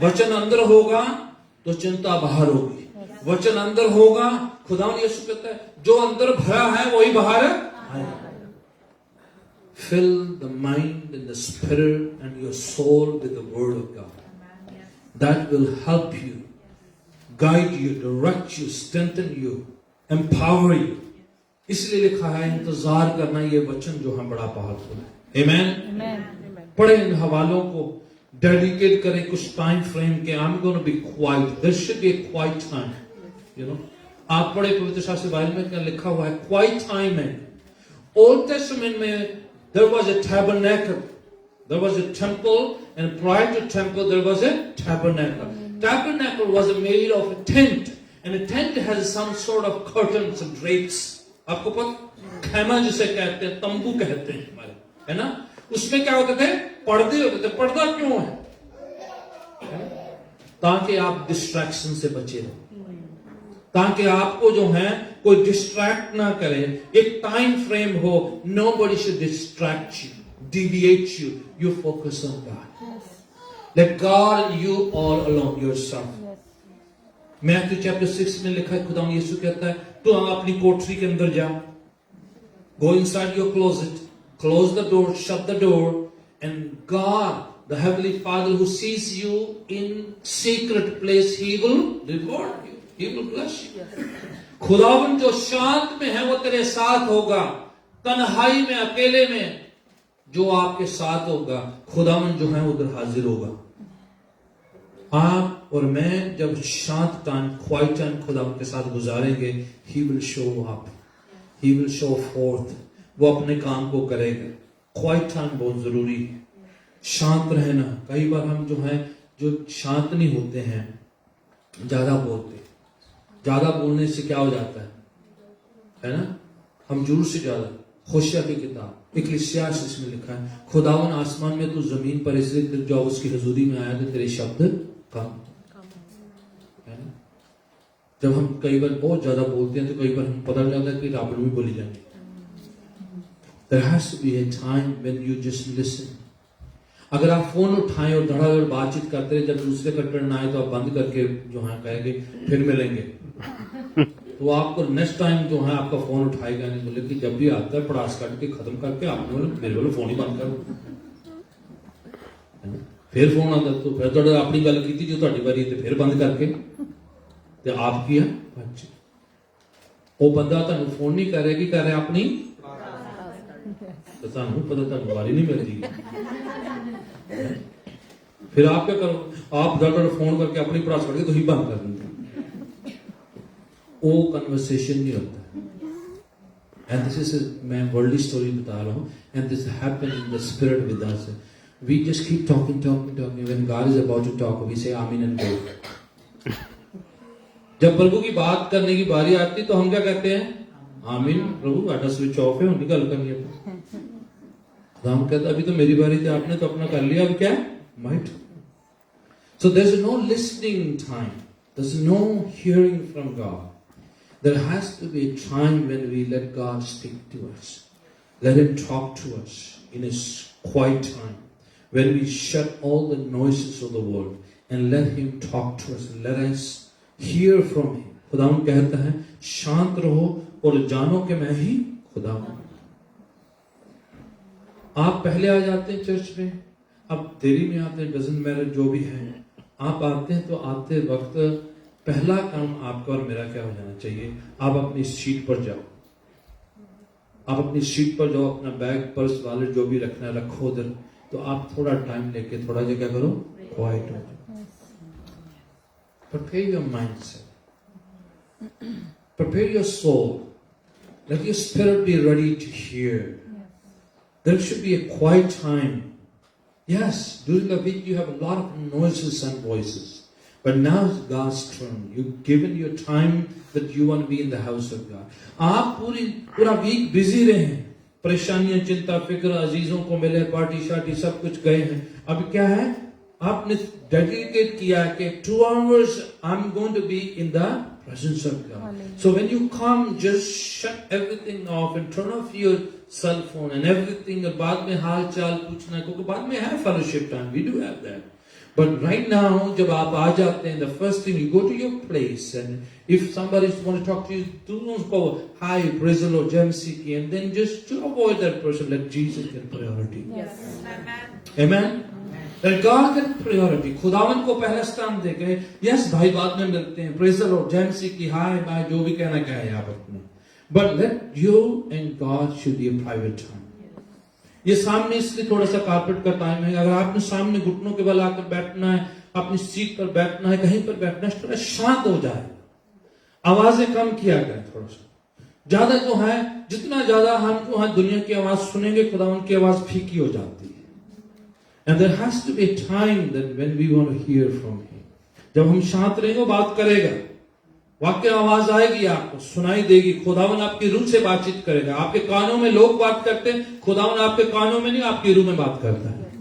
वचन अंदर होगा तो चिंता बाहर होगी, वचन अंदर होगा। खुदावंद यीशु कहता है जो अंदर भरा है वही बाहर आएगा। Fill the mind and the spirit and your soul with the word of God. That will help you, guide you, direct you, strengthen you, empower you. इसलिए लिखा है इंतजार करना, ये वचन जो है बड़ा पावरफुल है। आमेन। पढ़े इन हवालों को, डेडिकेट करें कुछ टाइम फ्रेम के। I'm going to be quiet. There should be a quiet time. You know, आप पढ़े पवित्र शास्त्र बाइबल में क्या लिखा हुआ है? Quiet time है। Old Testament में there was a tabernacle, there was a temple, and prior to temple there was a tabernacle. Tabernacle was made of a tent, and a tent has some sort of curtains and drapes. आपको पता, खैमा जिसे कहते हैं, तंबू कहते हैं हमारे, है ना? उसमें क्या होते थे? पर्दे होते थे। पर्दा क्यों है? ताकि आप डिस्ट्रैक्शन से बचे रहो, ताकि आपको जो है कोई डिस्ट्रैक्ट ना करे। एक टाइम फ्रेम हो, nobody should distract you, deviate you. You focus on God. Let God and you all alone yourself. Matthew chapter 6 में लिखा है, खुदावंद यीशु कहता है तू अपनी कोठरी के अंदर जा, go inside your closet, close the door, shut the door, and God, the heavenly Father who sees you in secret place, He will reward you. He will bless you. खुदावंद जो शांत में है वो तेरे साथ होगा, तन्हाई में, अकेले में जो आपके साथ होगा, खुदावंद जो है उधर हाजिर होगा। आप और मैं जब शांत टाइम, क्वाइट टाइम खुदावंद के साथ गुजारेंगे, He will show up, He will show forth. वो अपने काम को करेगा। क्वाइट टाइम बहुत जरूरी है, शांत रहना। कई बार हम जो है जो शांत नहीं होते हैं, ज्यादा बोलते, ज्यादा बोलने से क्या हो जाता है ना? हम जरूर से ज्यादा। होशिया की किताब इक्लेसियास इसमें लिखा है, खुदावन आसमान में तू जमीन पर इसलिए जब उसकी हजूरी में आया तो तेरे शब्द कम, है ना? जब हम कई बार बहुत ज्यादा बोलते हैं तो कई बार हम पता नहीं लगता कि राबड़ में बोली जाएंगे। There has to be a time when you just listen. अगर आप फोन उठाएं और धड़ाधड़ बातचीत करते रहे, जब दूसरे का टर्न आए तो आप बंद करके जो है कहेंगे फिर मिलेंगे, तो आपको नेक्स्ट टाइम जो है आपका फोन उठाएगा नहीं, बोले कि जब भी आता है पड़ास काट के खत्म करके आप मेरे वाले फोन ही बंद करो। फिर फोन आता तो फिर थोड़ा अपनी गल की जो ਤੁਹਾਡੀ ਵਾਰੀ ਤੇ फिर बंद करके ਤੇ आप की है अच्छा, वो बंदा ਤੁਹਾਨੂੰ फोन नहीं कर रहा, की कर रहा अपनी, तो ਤੁਹਾਨੂੰ पता ਤੁਹਾਨੂੰ वारी नहीं मिलती। फिर आप क्या करो, आप ज्यादा फोन करके अपनी पड़ास करके तो ही बंद कर देंगे, वो कन्वर्सेशन नहीं होता। एंड दिस इज मैं वर्ल्डली स्टोरी बता रहा हूँ, and this happened in the spirit with us. We just keep talking when God is about to talk we say amen and go. जब प्रभु की बात करने की बारी आती तो हम क्या कहते हैं? आमीन प्रभु, आटा स्विच ऑफ है, उनकी गल करनी है। हम कहते अभी तो मेरी बारी थी, आपने तो अपना कर लिया, अब क्या might. So there's no listening time, there's no hearing from God. There has to be a time when we let God speak to us, let Him talk to us in His quiet time, when we shut all the noises of the world and let Him talk to us, let us hear from Him. खुदावंद कहता है शांत रहो और जानो कि मैं ही खुदावंद। आप पहले आ जाते हैं चर्च में, अब देरी में आते हैं, डजंट मैटर, जो भी है। आप आते हैं तो आते वक्त पहला काम आपका और मेरा क्या हो जाना चाहिए? आप अपनी सीट पर जाओ, आप अपनी सीट पर जाओ, अपना बैग, पर्स, वॉलेट जो भी रखना है रखो उधर। तो आप थोड़ा टाइम लेके थोड़ा जगह करो, क्वाइट हो जाओ। Prepare your mindset, prepare your soul, let your spirit be ready to hear. There should be a quiet time. Yes, during the week you have a lot of noises and voices. But now is God's turn. You've given your time that you want to be in the house of God. आप पूरा week busy रहे हैं, परेशानियां, चिंता, फिक्र, अजीजों को मिले, party शार्टी सब कुछ गए हैं। अब क्या है? आपने डेडिकेट किया कि 2 hours I'm going to be in the presence of God. So when you come, just shut everything off and turn off your cell phone and everything. और बाद में हाल चाल पूछना, क्योंकि बाद में है fellowship time. We do have that. But right now, जब आप आ जाते हैं, the first thing you go to your place, and if somebody want to talk to you, don't go hi, praise the Lord, JMCK, and then just to avoid that person, let Jesus get priority. Yes. Amen. Let God get priority. खुदावन को पहला स्थान देके, yes भाई बाद में मिलते हैं, praise the Lord, JMCK, hi, bye, जो भी कहना कहे आप अपने. But let you and God should be a private time. ये सामने इसलिए थोड़ा सा कारपेट का टाइम है. अगर आपने सामने घुटनों के बल आकर बैठना है, अपनी सीट पर बैठना है, कहीं पर बैठना है, थोड़ा शांत हो जाए. आवाजें कम किया करें थोड़ा सा. ज्यादा जो है, जितना ज्यादा हम जो है दुनिया की आवाज सुनेंगे, खुदावन की आवाज फीकी हो जाती है. And there has to be a time that when we want to hear from Him. जब हम शांत रहेंगे, वो बात करेगा. वाक्य आवाज आएगी, आपको सुनाई देगी. खुदावन आपकी रूह से बातचीत करेगा. आपके कानों में लोग बात करते हैं, खुदावन आपके कानों में नहीं, आपकी रूह में बात करता है.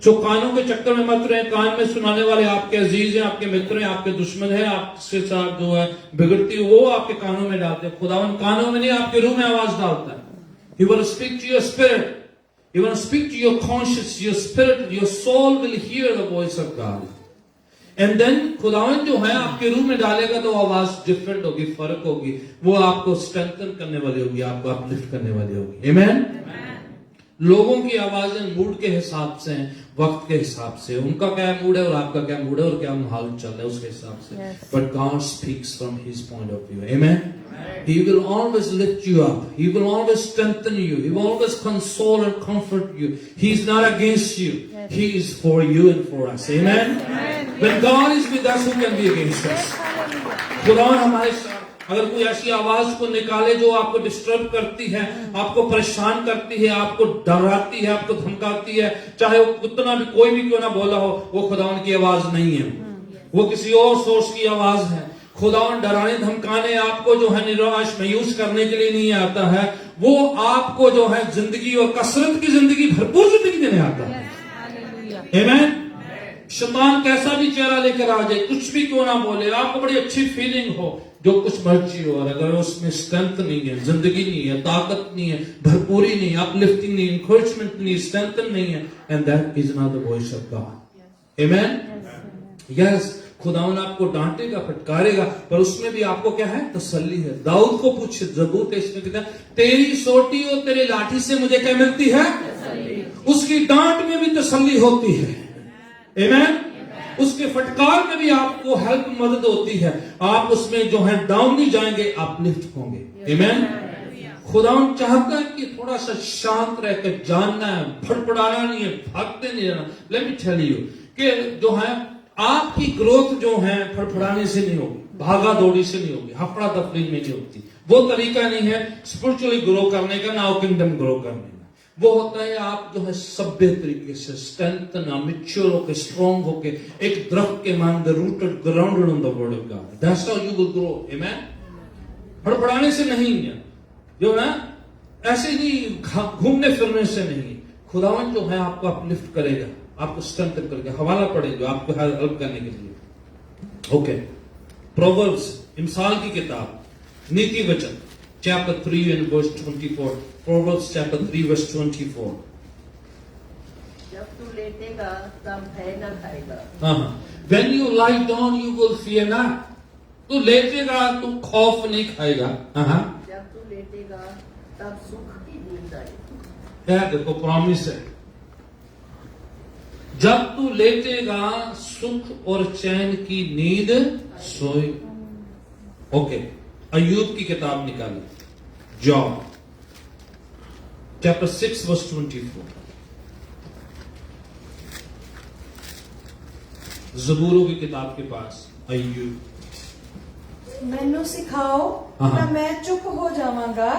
जो कानों के चक्कर में मत रहे. कान में सुनाने वाले आपके अजीज हैं, आपके मित्र हैं, आपके दुश्मन हैं, आपके साथ जो है बिगड़ती है, वो आपके कानों में डालते हैं. खुदावन कानों में नहीं, आपके रूह में आवाज डालता है. He will speak to your spirit. He will speak to your conscience, your spirit, your soul will hear the voice of God. And then खुदावन जो है आपके रूह में डालेगा, तो आवाज डिफरेंट होगी, फर्क होगी. वो आपको स्ट्रेंथन करने वाली होगी, आपको अपलिफ्ट करने वाली होगी. Amen? लोगों की आवाजें मूड के हिसाब से हैं, वक्त के हिसाब से. उनका क्या मूड है और आपका क्या मूड है और क्या माहौल चल रहा है, उसके हिसाब से. But God speaks from His point of view. Amen? He will always lift you up. He will always strengthen you. He will always console and comfort you. He is not against you. He is for you and for us. Amen? When God is with us, who can be against us? खुदावन हमारे साथ. अगर कोई ऐसी आवाज को निकाले जो आपको डिस्टर्ब करती है, आपको परेशान करती है, आपको डराती है, आपको धमकाती है, चाहे वो कितना भी कोई भी क्यों ना बोला हो, वो खुदावन की आवाज नहीं है. वो किसी और सोर्स की आवाज है. खुदावन डराने धमकाने आपको जो है निराश मायूस करने के लिए नहीं आता है. वो आपको जो है जिंदगी और कसरत की जिंदगी, भरपूर जिंदगी देने आता है. आमीन. शैतान कैसा भी चेहरा लेकर आ जाए, कुछ भी क्यों ना बोले, आपको बड़ी अच्छी फीलिंग हो, जो कुछ मर्जी हो, और अगर उसमें स्ट्रेंथ नहीं है, जिंदगी नहीं है, ताकत नहीं है, भरपूरी नहीं है, अपलिफ्टिंग नहीं, इंकरेजमेंट नहीं, स्ट्रेंथ नहीं है, and that is not the voice of God. आमीन. यस, खुदावन आपको डांटेगा, फटकारेगा, पर उसमें भी आपको क्या है? तसल्ली है. दाऊद को पूछे, ज़बूर के इसमें कहता है, तेरी सोटी और तेरे लाठी से मुझे क्या मिलती है? उसकी डांट में भी तसल्ली होती है. आमीन. उसके फटकार में भी आपको हेल्प, मदद होती है. आप उसमें जो है डाउन नहीं जाएंगे, आप लिफ्ट होंगे. आमीन. खुदावन चाहता है कि थोड़ा सा शांत रहकर जानना है, फड़फड़ाना नहीं है, भागते नहीं रहना. लेट मी टेल यू कि जो है आपकी ग्रोथ जो है फड़फड़ाने से नहीं होगी, भागा दौड़ी से नहीं होगी, हफड़ा दफड़ी में नहीं होती. वो तरीका नहीं है स्पिरिचुअली ग्रो करने का, ना किंगडम ग्रो करने का. वो होता है आप जो है सभ्य तरीके से स्ट्रेंथन, मैच्योर होके, स्ट्रॉन्ग होके, एक दरख्त के मान, rooted, grounded on the word of God. That's how you will grow. आमीन. फड़फड़ाने से नहीं है, जो है ऐसे नहीं घूमने फिरने से नहीं. खुदावन जो है आपको अपलिफ्ट करेगा, आपको स्ट्रेंथन करेगा. हवाला पड़ेगा आपको हेल्प करने के लिए. ओके. प्रोवर्ब्स, इमसाल की किताब, नीति वचन, chapter 3 and verse 24. Proverbs chapter 3 verse 24. जब तू लेटेगा तब भय न खाएगा. When you lie down you will fear not. तू लेटेगा तू खौफ नहीं खाएगा. जब तू लेटेगा तब सुख की नींद आएगी. क्या देखो प्रॉमिस है. जब तू लेटेगा सुख और चैन की नींद सोए. ओके. अय्यूब की किताब निकाली, जॉब chapter 6 verse 24. ज़बूरों की किताब के पास अय्यूब. मैनू सिखाओ ना मैं चुप हो जावांगा.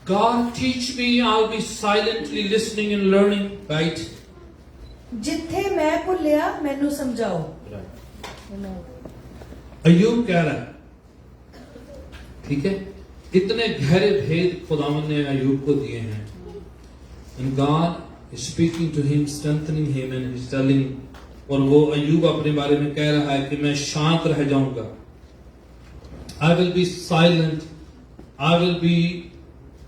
God teach me, I'll be silently listening and learning. Right? जिथे मैं भुलिया मैनू समझाओ. अय्यूब कह रहा है, ठीक है, इतने गहरे भेद खुदावन ने अय्यूब को दिए हैं. And God is speaking to him, strengthening him, and he's telling, और वो अय्यूब अपने बारे में कह रहा है कि मैं शांत रह जाऊंगा. I will be silent. I will be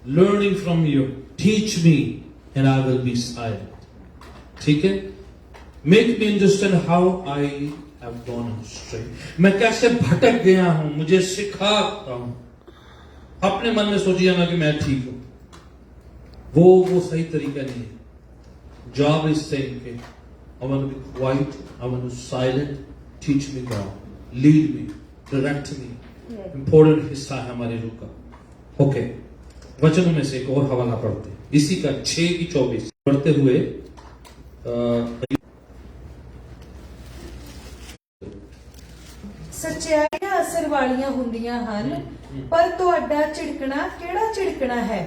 learning from you. Teach me and I will be silent. ठीक है? Make me understand how I have gone astray. मैं कैसे भटक गया हूं, मुझे सिखा हूं. अपने मन में सोचिए ना कि मैं ठीक हूं. वो सही तरीका नहीं है. Job is saying, okay, I want to be quiet, I want to be silent. Teach me God, lead me, direct me. Important हिस्सा है हमारे रूह का. ओके, वचनों में से एक और हवाला पढ़ते हैं. इसी का 6 की 24 पढ़ते हुए ਸੱਚਾਈਆਂ ਅਸਰ ਵਾਲੀਆਂ ਹੁੰਦੀਆਂ ਹਨ ਪਰ ਤੁਹਾਡਾ ਝਿੜਕਣਾ ਕਿਹੜਾ ਝਿੜਕਣਾ ਹੈ.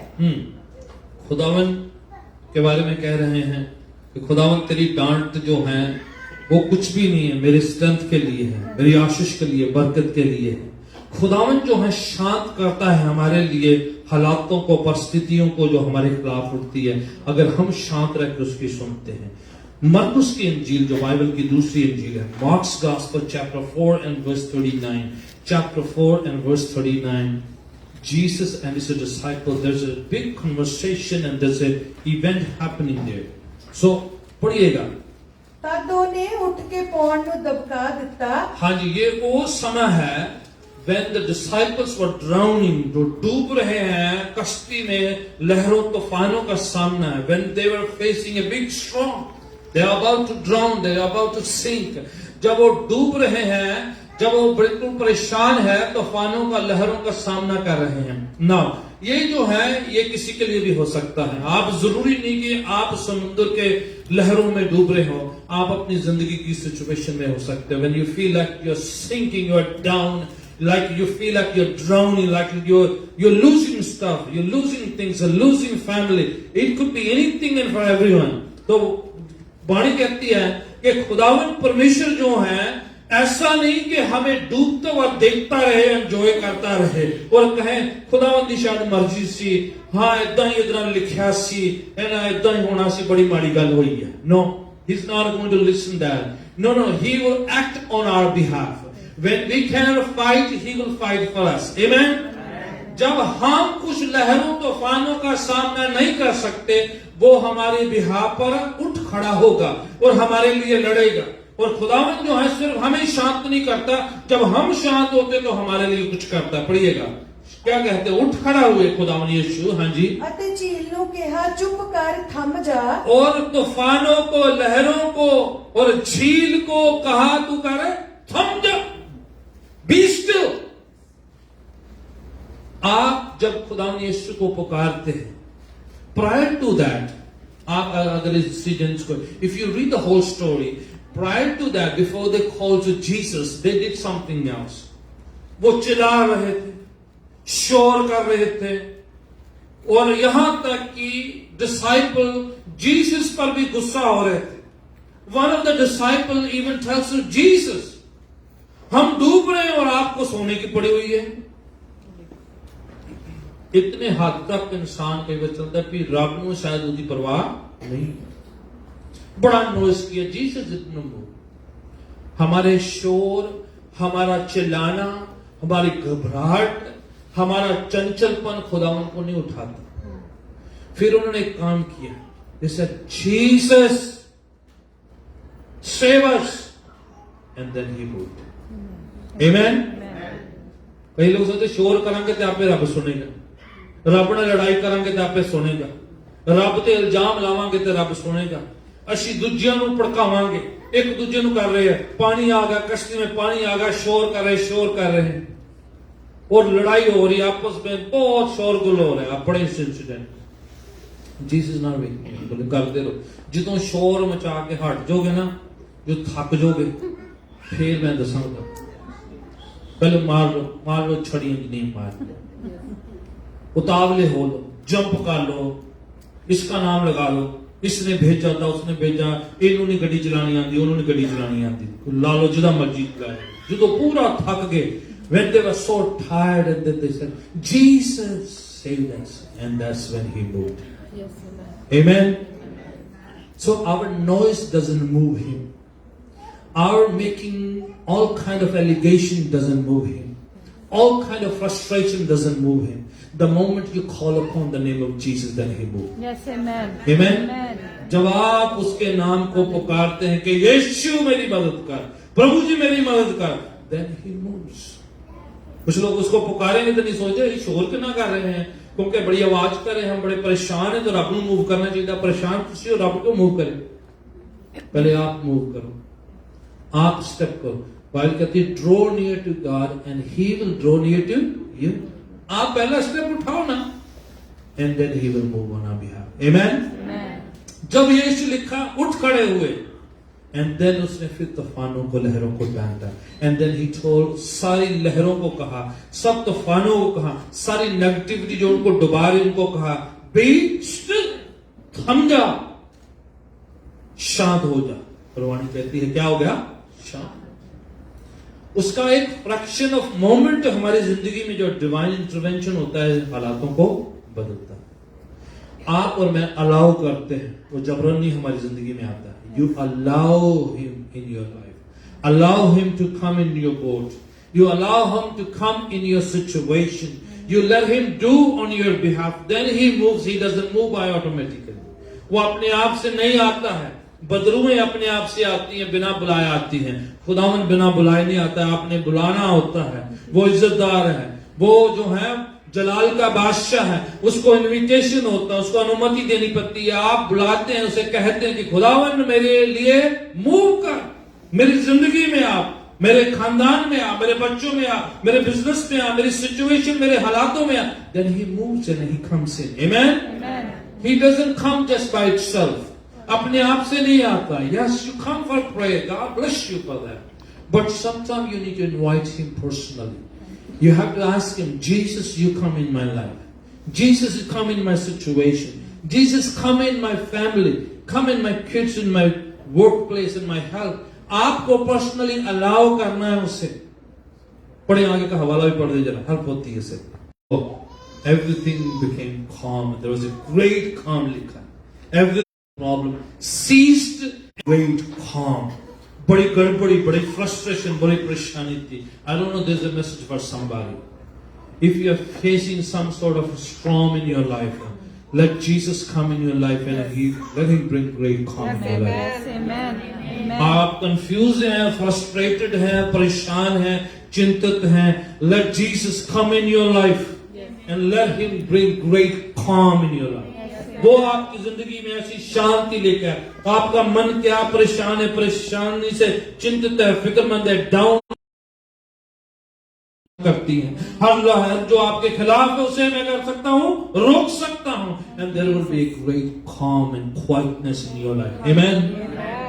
खुदावन के बारे में कह रहे हैं कि खुदावन तेरी डांट जो है वो कुछ भी नहीं है, मेरे स्ट्रेंथ के लिए है, मेरी आशीष के लिए, बरकत के लिए है. खुदावन जो है शांत करता है हमारे लिए हालातों को, परिस्थितियों को जो हमारे खिलाफ उठती है, अगर हम शांत रहकर उसकी सुनते हैं. मरकुस की इंजील जो बाइबल की दूसरी इंजील है, marks gospel chapter 4 and verse 39. Chapter 4 and verse 39. Jesus and his disciples, there's a big conversation and there's an event happening there. So, पढ़िएगा. ਤਦ ਉਹਨੇ ਉੱਠ ਕੇ ਪੌਣ ਨੂੰ ਦਬਕਾ ਦਿੱਤਾ. हाँ जी, ये वो समय है when the disciples were drowning, जो डूब रहे हैं कश्ती में, लहरों तूफानों का सामना है. When they were facing a big storm, they are about to drown, they are about to sink. जब वो डूब रहे हैं, जब वो बिल्कुल परेशान है, तूफानों का, लहरों का सामना कर रहे हैं. नाउ ये जो है ये किसी के लिए भी हो सकता है. आप जरूरी नहीं कि आप समुद्र के लहरों में डूब रहे हो, आप अपनी जिंदगी की सिचुएशन में हो सकते हो. When you feel like you're sinking, you're down, like you feel like you're drowning, like you're losing stuff, you're losing things, you're losing family. It could be anything and for everyone. तो वाणी कहती है कि खुदावन परमेश्वर जो है ऐसा नहीं कि हमें डूबते हुआ देखता रहे, एंजॉय करता रहे और कहे खुदावन दी शायद मर्जी सी, हाँ इदा ही इधर लिखा सी, इदा ही होना सी, बड़ी माड़ी गल हुई है. No, he is not going to listen that. No, he will act on our behalf. When we cannot fight, he will fight for us. Amen. जब हम कुछ लहरों तूफानों का सामना नहीं कर सकते, वो हमारे बिहाफ पर उठ खड़ा होगा और हमारे लिए लड़ेगा. और खुदावन जो है सिर्फ हमें शांत नहीं करता, जब हम शांत होते तो हमारे लिए कुछ करता. पढ़िएगा क्या कहते, उठ खड़ा हुए खुदावन यीशु. हाँ जी. ਅਤੇ ਝੀਲ ਨੂੰ ਕਿਹਾ ਚੁੱਪ ਕਰ ਥੰਮ ਜਾ. और तूफानों को, लहरों को और झील को कहा तू कर थम जा, बी स्टिल. आप जब खुदावन यीशु को पुकारते हैं, प्रायर टू दैट, आप अगर इस सीजन को, if you read the whole story, prior to that, before they called to Jesus, they did something else. वो चिल्ला रहे थे, शोर कर रहे थे, और यहां तक कि डिसाइपल जीसस पर भी गुस्सा हो रहे थे. One of the disciples even tells to Jesus, हम डूब रहे हैं और आपको सोने की पड़ी हुई है. इतने हद तक इंसान कई बार चलता है कि रब को शायद उसकी परवाह नहीं. बड़ा नॉइस किया, जीसस इतना हमारे शोर, हमारा चिल्लाना, हमारी घबराहट, हमारा चंचलपन खुदावन को नहीं उठाता. फिर उन्होंने एक काम किया, जैसे Jesus save us, and then he moved. Amen. कई लोग सोचते शोर करेंगे तो आपे रब सुनेगा, रब ने लड़ाई करेंगे तो आपे सुनेगा, रब ते इल्जाम लावांगे तो रब सुनेगा. ਅਸੀਂ ਦੂਜਿਆਂ ਨੂੰ ਭੜਕਾਵਾਂਗੇ, ਇੱਕ ਦੂਜੇ ਨੂੰ ਕਰ ਰਹੇ ਹੈ, पानी आ गया, कश्ती में पानी आ गया, शोर कर रहे हैं और लड़ाई हो रही है, आपस में बहुत शोरगुल हो रहा है. बड़े इंसिडेंट जीसस ना भी करते रहो. ਜਦੋਂ शोर मचा के हट जाओगे ना, जो थक जाओगे, फिर मैं दसांगा, पहले मार लो छड़ियां की नहीं मार लो, उतावले हो लो, जंप कर लो, इसका नाम लगा लो, इसने भेजा था, उसने भेजा, इन्होंने नहीं गड्डी चलानी आती, उन्होंने गड्डी चलानी आती, ला लो जिदा मर्जी चलाए. जो पूरा थक गए, when they were so tired, and then they said, Jesus saved us, and that's when he moved. Yes, Amen. So our noise doesn't move him. Our making all kind of allegation doesn't move him. all kind of frustration doesn't move him. The moment you call upon the name of Jesus, then he moves. Yes, amen. Amen. Amen. जब आप उसके नाम को पुकारते हैं कि यीशु मेरी मदद कर, प्रभु जी मेरी मदद कर, then he moves. कुछ लोग उसको पुकारेंगे तो नहीं सोचे ये शोर क्यों ना कर रहे हैं, क्योंकि बड़ी आवाज कर रहे हैं, हम बड़े परेशान हैं, तो रब को मूव करना चाहिए। परेशान किसी और रब को मूव करें, पहले आप मूव करो, आप स्टेप करो। बाइबल कहती है draw near to God and he will draw near to you. आप पहला स्टेप उठाओ ना, and then he will move on our behalf. Amen. जब यीशु लिखा उठ खड़े हुए, एंड देन उसने फिर तूफानों को, लहरों को बांधा, एंड देन ही टोल्ड, सारी लहरों को कहा, सब तूफानों को कहा, सारी नेगेटिविटी जो उनको डुबा रही उनको कहा, बी स्टिल, थम जा, शांत हो जा। प्रवाणी कहती है क्या हो गया? शांत। उसका एक फ्रैक्शन ऑफ मोमेंट हमारी जिंदगी में जो डिवाइन इंटरवेंशन होता है, हालातों को बदलता है। आप और मैं अलाउ करते हैं, वो जबरन नहीं हमारी जिंदगी में आता है। You allow him in your life, allow him to come in your boat, you allow him to come in your situation, you let him do on your behalf, then he moves. He doesn't move by automatically. वो अपने आप से नहीं आता है, बदरुएं अपने आप से आती हैं, बिना बुलाए आती हैं। खुदावन बिना बुलाए नहीं आता है, आपने बुलाना होता है। वो इज्जतदार है, वो जो है जलाल का बादशाह है, उसको इनविटेशन होता है, उसको अनुमति देनी पड़ती है। आप बुलाते हैं, उसे कहते हैं कि खुदावन मेरे लिए मूव कर, मेरी जिंदगी में आप, मेरे खानदान में आ, मेरे बच्चों में आ, मेरे बिजनेस में आ, मेरी सिचुएशन, मेरे हालातों में आ। Then he moves and he comes in. Amen. He doesn't come just by itself, अपने आप से नहीं आता। Yes, you come for prayer, God bless you for that, but sometimes you need to invite him personally. You have to ask him, Jesus, you come in my life. Jesus, you come in my situation. Jesus, come in my family. Come in my kids, in my workplace, in my health. आपको personally allow करना है उसे। पढ़े आगे का हवाला भी पढ़ दे जरा, हेल्प होती है इससे। Everything became calm. There was a great calm लिखा है। Every problem ceased. Great calm. बड़ी गड़बड़ी, बड़ी फ्रस्ट्रेशन, बड़ी परेशानी थी। I don't know, there is a message for somebody. If you are facing some sort of storm in your life, let Jesus come in your life and he let him bring great calm in your life. Amen. आप confuse हैं, frustrated हैं, परेशान हैं, चिंतित हैं, let Jesus come in your life and let him bring great calm in your life. वो आपकी जिंदगी में ऐसी शांति लेकर, आपका मन क्या परेशान है, परेशानी से चिंतित है, फिक्रमंद है, डाउन करती है, हर जो आपके खिलाफ है उसे मैं कर सकता हूँ, रोक सकता हूँ, and there will be a great calm and quietness in your life. Amen.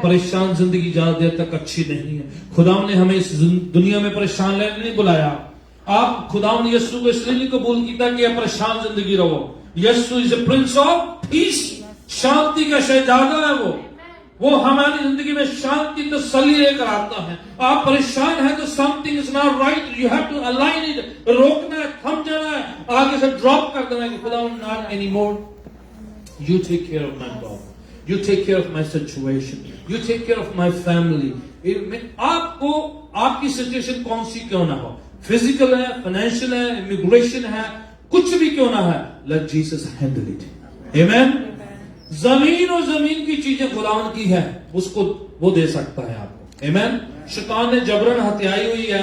परेशान जिंदगी ज्यादा देर तक अच्छी नहीं है। खुदा ने हमें इस दुनिया में परेशान रहने नहीं बुलाया। आप खुदा ने यीशु को इसलिए नहीं कबूल किया कि आप परेशान जिंदगी रहो। Yeshu is a prince of peace, शांति का शहजादा है वो हमारी जिंदगी में शांति तसल्ली लेकर आता है। आप परेशान हैं तो something is not right, you have to align it. रोकना है, थम जाना है, आगे से ड्रॉप कर देना है कि खुदा not any more, you take care of my problem, you take care of my situation, you take care of my family. आपको आपकी सिचुएशन कौन सी क्यों ना हो, फिजिकल है, फाइनेंशियल है, इमिग्रेशन है, कुछ भी क्यों ना है, लेट जीसस हैंडल इट। आमेन। जमीन और जमीन की चीजें खुदावन की है, उसको वो दे सकता है आपको। आमेन। शैतान ने जबरन हत्याई हुई है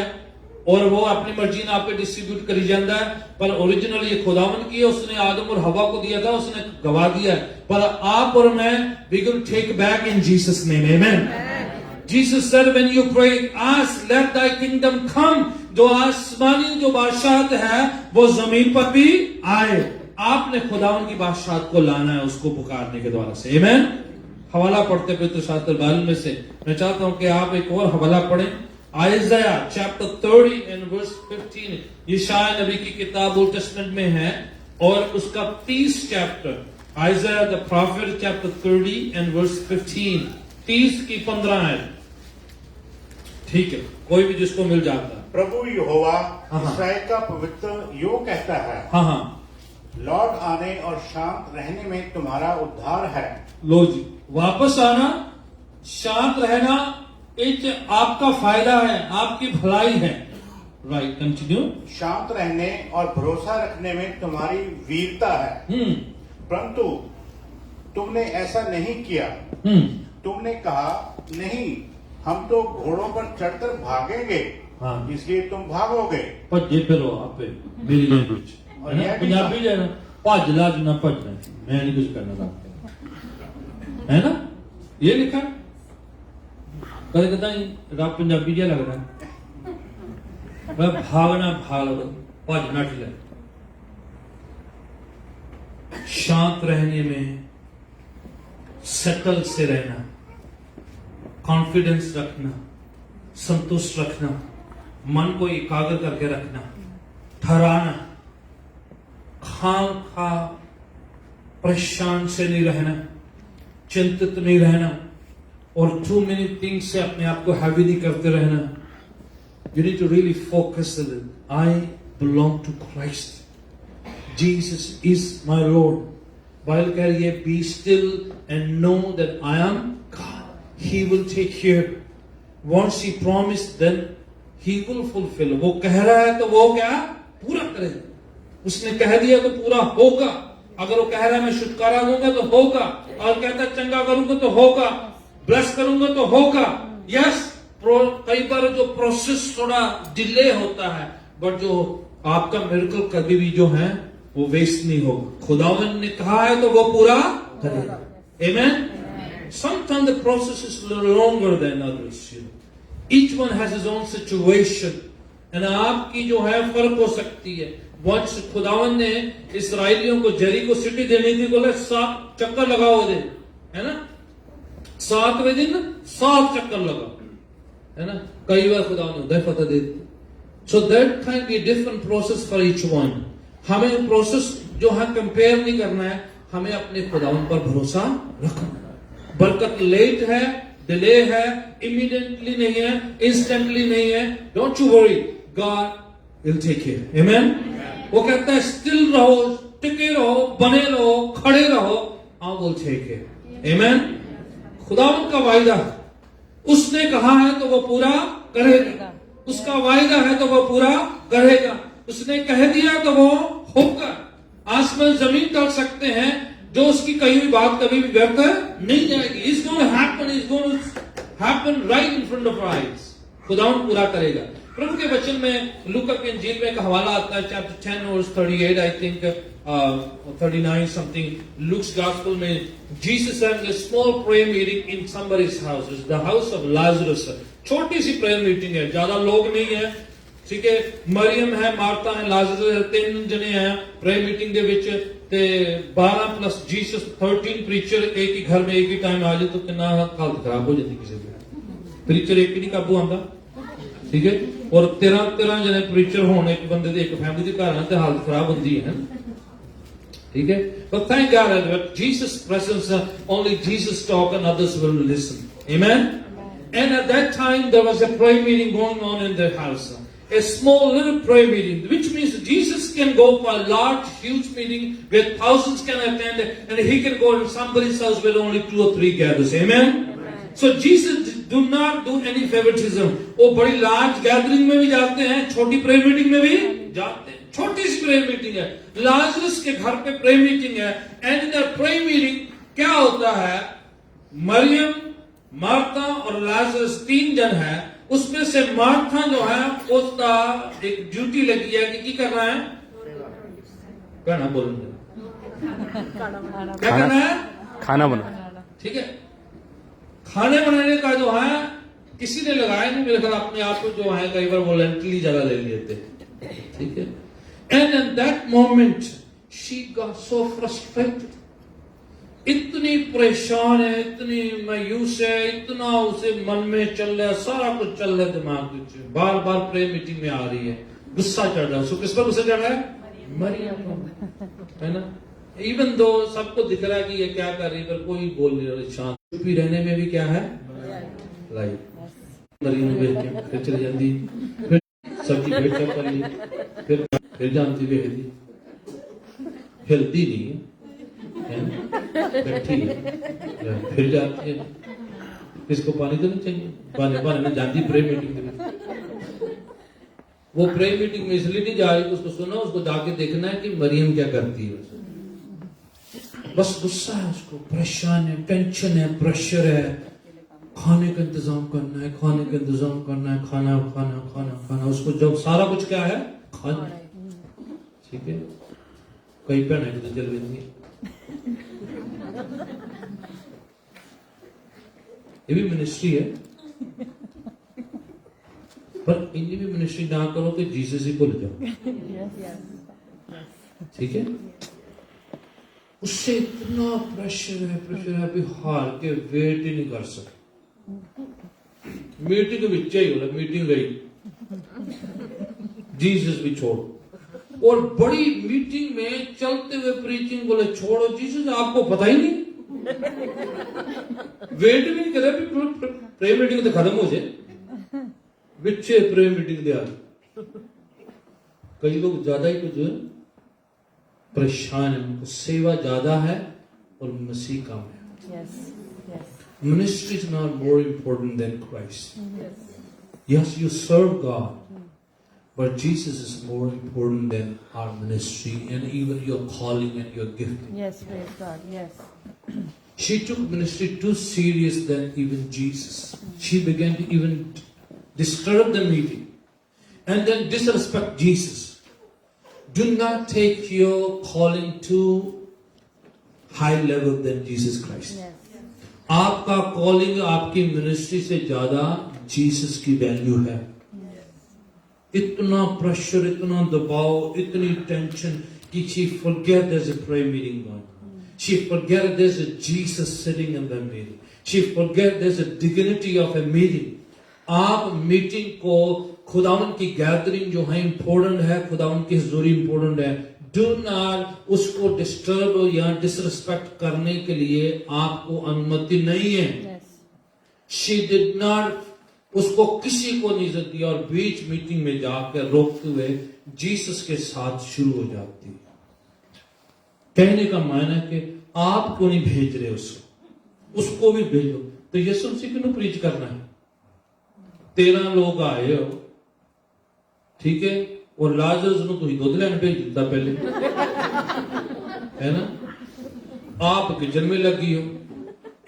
और वो अपनी मर्जी ने आपको डिस्ट्रीब्यूट करी जाता है, पर ओरिजिनल ये खुदावन की है। उसने आदम और हवा को दिया था, उसने गवा दिया है, पर आप और मैं we will take back in Jesus name. Amen. Jesus said, when you pray, ask, let thy kingdom come. जो आसमानी जो बादशाहत है वो जमीन पर भी आए। आपने खुदावन की बादशाहत को लाना है उसको पुकारने के द्वारा से। आमेन। हवाला पढ़ते पवित्र शास्त्र बाइबल में से मैं चाहता हूं कि आप एक और हवाला पढ़ें। Isaiah chapter 30 and verse 15। यशायाह नबी की किताब ओल्ड टेस्टमेंट में है और उसका 30 chapter. Isaiah the prophet chapter 30 and verse 15। 30 की 15 है। ठीक है, कोई भी जिसको मिल जाता है। प्रभु यहोवा इस्राएल का पवित्र यो कहता है, लौट आने और शांत रहने में तुम्हारा उद्धार है। लो जी, वापस आना, शांत रहना, एक आपका फायदा है, आपकी भलाई है। Right, continue. शांत रहने और भरोसा रखने में तुम्हारी वीरता है, परंतु तुमने ऐसा नहीं किया। तुमने कहा नहीं, हम तो घोड़ों पर चढ़कर भागेंगे, हाँ। इसलिए तुम भागोगे। भज्जे फिरो आपे मेरी लैंग्वेज और यह भी पंजाबी जो है ना, भज ला जिन्ना भजना, मैं नहीं कुछ करना चाहता, है ना, ये लिखा। कदे कहता रब पंजाबी जिहा लगदा है, मैं भागना भाग भजना ठीक है। शांत रहने में, सेटल से रहना, कॉन्फिडेंस रखना, संतुष्ट रखना, मन को एकाग्र करके रखना, ठहराना, खाम खा परेशान से नहीं रहना, चिंतित नहीं रहना, और टू मेनी थिंग्स से अपने आप को हैवी नहीं करते रहना। You need to really focus that I belong to Christ. Jesus is my Lord. Bible कह रही है, be still and know that I am God. He will take care. Once He promised, then He will fulfill. वो कह रहा है तो वो क्या पूरा करेगा। उसने कह दिया तो पूरा होगा। अगर वो कह रहा है मैं छुटकारा दूंगा तो होगा, और कहता है चंगा करूंगा तो होगा, ब्लेस करूंगा तो होगा। यस, कई बार जो प्रोसेस थोड़ा डिले होता है, बट जो आपका मिरेकल कभी भी जो है वो वेस्ट नहीं होगा। खुदावन ने कहा है तो वो पूरा करेगा। आमेन। Sometimes the process is a little longer than others. Each one has his own situation, and आपकी जो है फर्क हो सकती है। वंश खुदावन ने इसराइलियों को जेरिको सिटी देने थी, बोले 7 चक्कर लगाओ दे, है ना, 7वें दिन 7 चक्कर लगाओ, है ना। कई बार खुदा ने उधर फतह दे दी। So that can be different process for each one. हमें प्रोसेस जो है कंपेयर नहीं करना है, हमें अपने खुदावन पर भरोसा रखना है। बरकत लेट है, डिले है, इमीडिएटली नहीं है, इंस्टेंटली नहीं है। Don't you worry, God will take care. Amen. वो कहता है स्टिल रहो, टिके रहो, बने रहो, खड़े रहो, आई विल टेक केयर। आमेन। खुदावन का वायदा है, उसने कहा है तो वो पूरा करेगा, उसका वायदा है तो वो पूरा करेगा, उसने कह दिया तो वो होगा। आसमान जमीन कर सकते हैं, जो उसकी कही हुई बात कभी भी व्यर्थ नहीं जाएगी। It's going to happen, it's going to happen right in front of our eyes। खुदावन पूरा करेगा। प्रभु के वचन में लूका के इंजील में एक हवाला आता है, chapter 10 verse 38 I think 39 something. Luke's gospel में Jesus had a small prayer meeting in somebody's house, the house of Lazarus। छोटी सी प्रेयर मीटिंग है, ज्यादा लोग नहीं है, ठीक है। मरियम है, मार्था है, लाजरस है, 3 जने हैं प्रेयर मीटिंग दे विच, ते 12 प्लस जीसस 13 प्रीचर एक ही घर में एक ही टाइम आ जाए तो कितना हालत खराब हो जाती किसी की। प्रीचर एक ही नहीं काबू आंदा, ठीक है। और 13 जने प्रीचर होने एक बंदे दे एक फैमिली के घर ते हालत खराब होती है, ठीक है। But thank God that Jesus' presence, only Jesus talk and others will listen. Amen. And at that time there was a prayer meeting going on in their house, a small little prayer meeting, which means Jesus can go for a large, huge meeting where thousands can attend, and He can go to somebody's house where only 2 or 3 gathers. Amen. So Jesus do not do any favoritism. वो बड़ी large gathering में भी जाते हैं, छोटी prayer meeting में भी जाते हैं। छोटी सी प्रेयर मीटिंग है, लाजरस के घर पे प्रेयर मीटिंग है, and in the prayer meeting क्या होता है, मरियम, मार्था और लाजरस 3 जन है। उसमें से मार्था जो है उसका एक ड्यूटी लगी है कि करना है, कहना बोलेंगे क्या करना है, खाना बनाना, ठीक है। खाने बनाने का जो है किसी ने लगाया नहीं, मेरे ख्याल अपने आप को जो है कई बार वॉलंटरी ज्यादा ले लेते, ठीक है। And in that moment she got so frustrated, इतनी परेशान है, इतनी मायूस है, इतना उसे मन में चल रहा है, सारा कुछ चल रहा है दिमाग में, बार बार प्रेयर मीटिंग में आ रही है, गुस्सा चढ़ रहा है उसको। किस पर गुस्सा चढ़ रहा है, मरियम, है ना। इवन दो सबको दिख रहा है कि ये क्या कर रही है, पर कोई बोल नहीं रहा, शांत चुप्पी रहने में भी क्या है लाइफ। मरियम देख के फिर चली जाती, फिर सब्जी भेट कर ली, फिर जानती बेहदी, हिलती नहीं है, बैठी है, फिर जाती है, इसको पानी तो नहीं चाहिए, पानी में जाती प्रेयर मीटिंग में। वो प्रेयर मीटिंग में इसलिए नहीं जा रही कि उसको सुनो, उसको जाके देखना है कि मरियम क्या करती है। बस गुस्सा है उसको, परेशान है, टेंशन है, प्रेशर है, खाने का इंतजाम करना है, खाने का इंतजाम करना है, खाना खाना खाना खाना, उसको जब सारा कुछ क्या है खाना। ठीक है, कई भैन एक तो जल रही, ये भी मिनिस्ट्री है, पर इनकी भी मिनिस्ट्री ना करो कि जीसस ही भूल जाओ। ठीक है, उससे इतना प्रेशर है अभी हार के वेट ही नहीं कर सकते। मीटिंग विच ही होला, मीटिंग गई जीसस भी छोड़, और बड़ी मीटिंग में चलते हुए प्रीचिंग बोले छोड़ो जीसस, आपको पता ही नहीं, वेट भी नहीं करे प्रेयर मीटिंग तो खत्म हो जाए, बिच्छे प्रेयर मीटिंग दे। कई लोग ज्यादा ही कुछ परेशान है, उनको सेवा ज्यादा है और मसीह कम है। Ministry is not more important than Christ. Yes, you serve God, but Jesus is more important than our ministry and even your calling and your gifting. Yes, praise God. Yes. She took ministry too serious than even Jesus. She began to even disturb the meeting and then disrespect Jesus. Do not take your calling too high level than Jesus Christ. Yes. आपका calling आपकी ministry से ज्यादा Jesus की value है। इतना pressure, इतना दबाव, इतनी टेंशन कि she forget there's a prayer meeting going on. She forget there's a Jesus sitting in the meeting. She forget there's a dignity of a meeting. आप मीटिंग को, खुदावन की गैदरिंग जो है इंपॉर्टेंट है, खुदावन की हुजूरी इंपॉर्टेंट है, डू नॉट उसको डिस्टर्ब या डिसरिस्पेक्ट करने के लिए आपको अनुमति नहीं है। शी डिड नॉट, उसको किसी को नहीं इज्जत दिया और बीच मीटिंग में जाकर रोकते हुए जीसस के साथ शुरू हो जाती है। कहने का मायना है कि आप को नहीं भेज रहे उसको भी भेजो। तो यीशु मसीह को प्रीच करना है। 13 लोग आए हो, ठीक है, और लाजरस ਨੂੰ ਤੁਸੀਂ ਦੁੱਧ ਲੈਣ ਭੇਜ ਦਿੱਤਾ ਪਹਿਲੇ, है ना, आप किचन में लगी हो,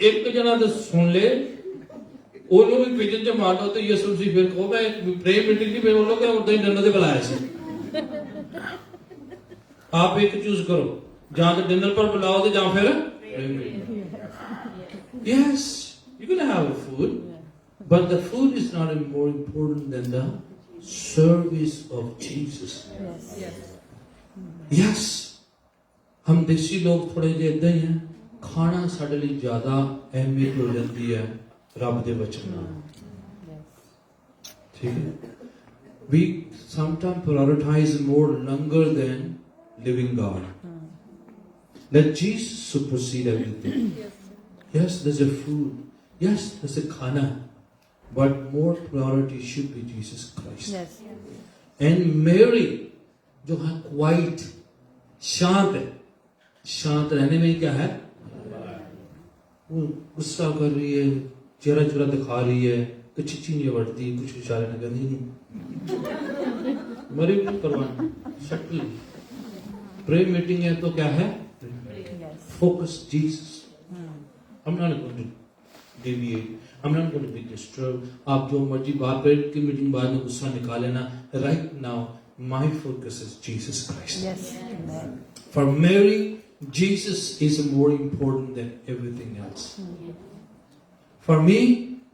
एक जना तो सुन ले, ਉਹਨੂੰ ਵੀ ਕਿਚਨ 'ਚ ਮਾਰ ਦੋ, ਤੇ ਯਿਸੂ ਮਸੀਹ ਫਿਰ ਕਹੋ ਮੈਂ प्रेयर मीटिंग नहीं, मैं बोलोगे उधर ही डिनर ਤੇ बुलाया ਸੀ। आप एक चूज करो, ਜਾਂ तो डिनर पर बुलाओ ਤੇ ਜਾਂ ਫਿਰ yes, you're going to have a food, but the food is not more important than the service of Jesus. Yes. हम देसी लोग थोड़े ਜਿਹੇ ਇਦਾਂ ਹੀ हैं, ਖਾਣਾ ਸਾਡੇ ਲਈ ਜ਼ਿਆਦਾ ਅਹਿਮੀਅਤ ਹੋ ਜਾਂਦੀ ਹੈ ਰੱਬ ਦੇ ਵਚਨ ਨਾਲ। ਠੀਕ ਹੈ, we sometimes prioritize more longer than living God. Let Jesus supersede everything. Yes, there's a food. Yes, there's a khana. But more priority should be Jesus Christ. Yes. And Mary, जो है क्वाइट, शांत है, शांत रहने में क्या है, वो गुस्सा कर रही है, चेहरा चुरा दिखा रही है, कुछ चीज नहीं बढ़ती, कुछ इशारे न करनी नहीं, मरी भी करवाना शक्ल। प्रेयर मीटिंग है तो क्या है, focus Jesus. I'm not going to deviate. I'm not going to be disturbed. आप जो मर्जी बात प्रेयर की मीटिंग बाद में गुस्सा निकाले ना। Right now, my focus is Jesus Christ. Yes. Amen. For Mary, Jesus is more important than everything else. For me,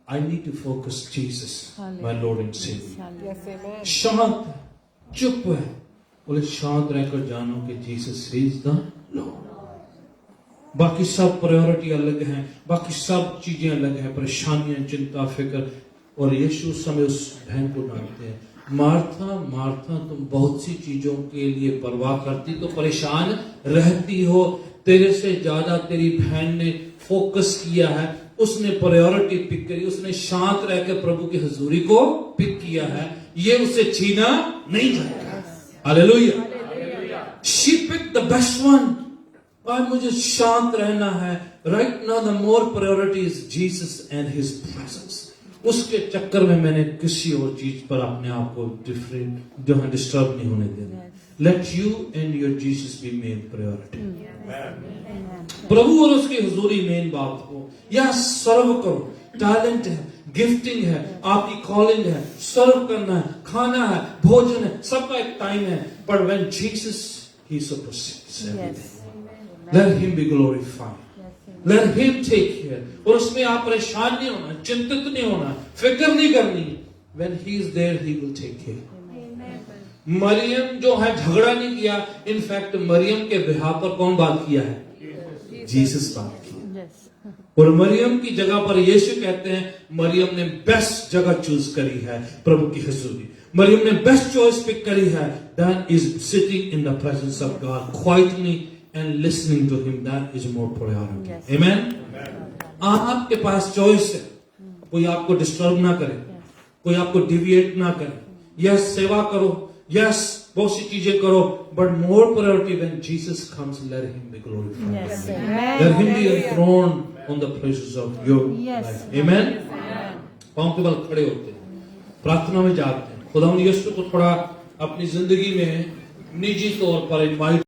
I need to focus Jesus, my Lord and Savior. Yes, amen. शांत, चुप है, बोले शांत रहकर जानो कि Jesus is the Lord. बाकी सब प्रायोरिटी अलग हैं, बाकी सब चीजें अलग हैं, परेशानियां, चिंता, फिक्र। और यीशु उस समय उस बहन को डांटते हैं, मार्था मार्था, तुम बहुत सी चीजों के लिए परवाह करती तो परेशान रहती हो, तेरे से ज्यादा तेरी बहन ने फोकस किया है, उसने प्रायोरिटी पिक करी, उसने शांत रहकर प्रभु की हुजूरी को पिक किया है, ये उसे छीना नहीं जाएगा। Hallelujah. She picked the best one. आज मुझे शांत रहना है। Right now the more priority is Jesus and His presence. उसके चक्कर में मैंने किसी और चीज पर अपने आप को डिफरेंट जो है डिस्टर्ब नहीं होने देना. Let you and your Jesus be main priority. प्रभु और उसकी हुजूरी मेन बात हो. या सर्व करो. टैलेंट है, गिफ्टिंग है, आपकी कॉलिंग है, सर्व करना है, खाना है, भोजन है, सबका एक टाइम है. पर when Jesus he supersedes everything, let him be glorified. Let him take care. और उसमें आप परेशान नहीं होना, चिंतित नहीं होना, फिक्र नहीं करनी. When he is there, he will take care. Maryam जो है झगड़ा नहीं किया. इनफैक्ट मरियम के बिहार पर कौन बात किया है? जीसस बात किया. और मरियम की जगह पर यीशु कहते हैं मरियम ने बेस्ट जगह चूज करी है प्रभु की हुजूरी. मरियम ने बेस्ट चॉइस पिक करी है. That is sitting in the presence of God quietly and listening to him. That is more priority. Yes. Amen. आपके पास चॉइस है. कोई आपको डिस्टर्ब ना करे, कोई आपको डिविएट ना करे. यस, सेवा करो, यस, बहुत सी चीजें करो, but more priority when Jesus comes, late him be glorified. Yes. Let him be enthroned on the places of your Yes. life. Amen. पांव के बल खड़े होते हैं, प्रार्थना में जाते हैं. खुदा यीशु को थोड़ा अपनी जिंदगी में निजी तौर पर इनवाइट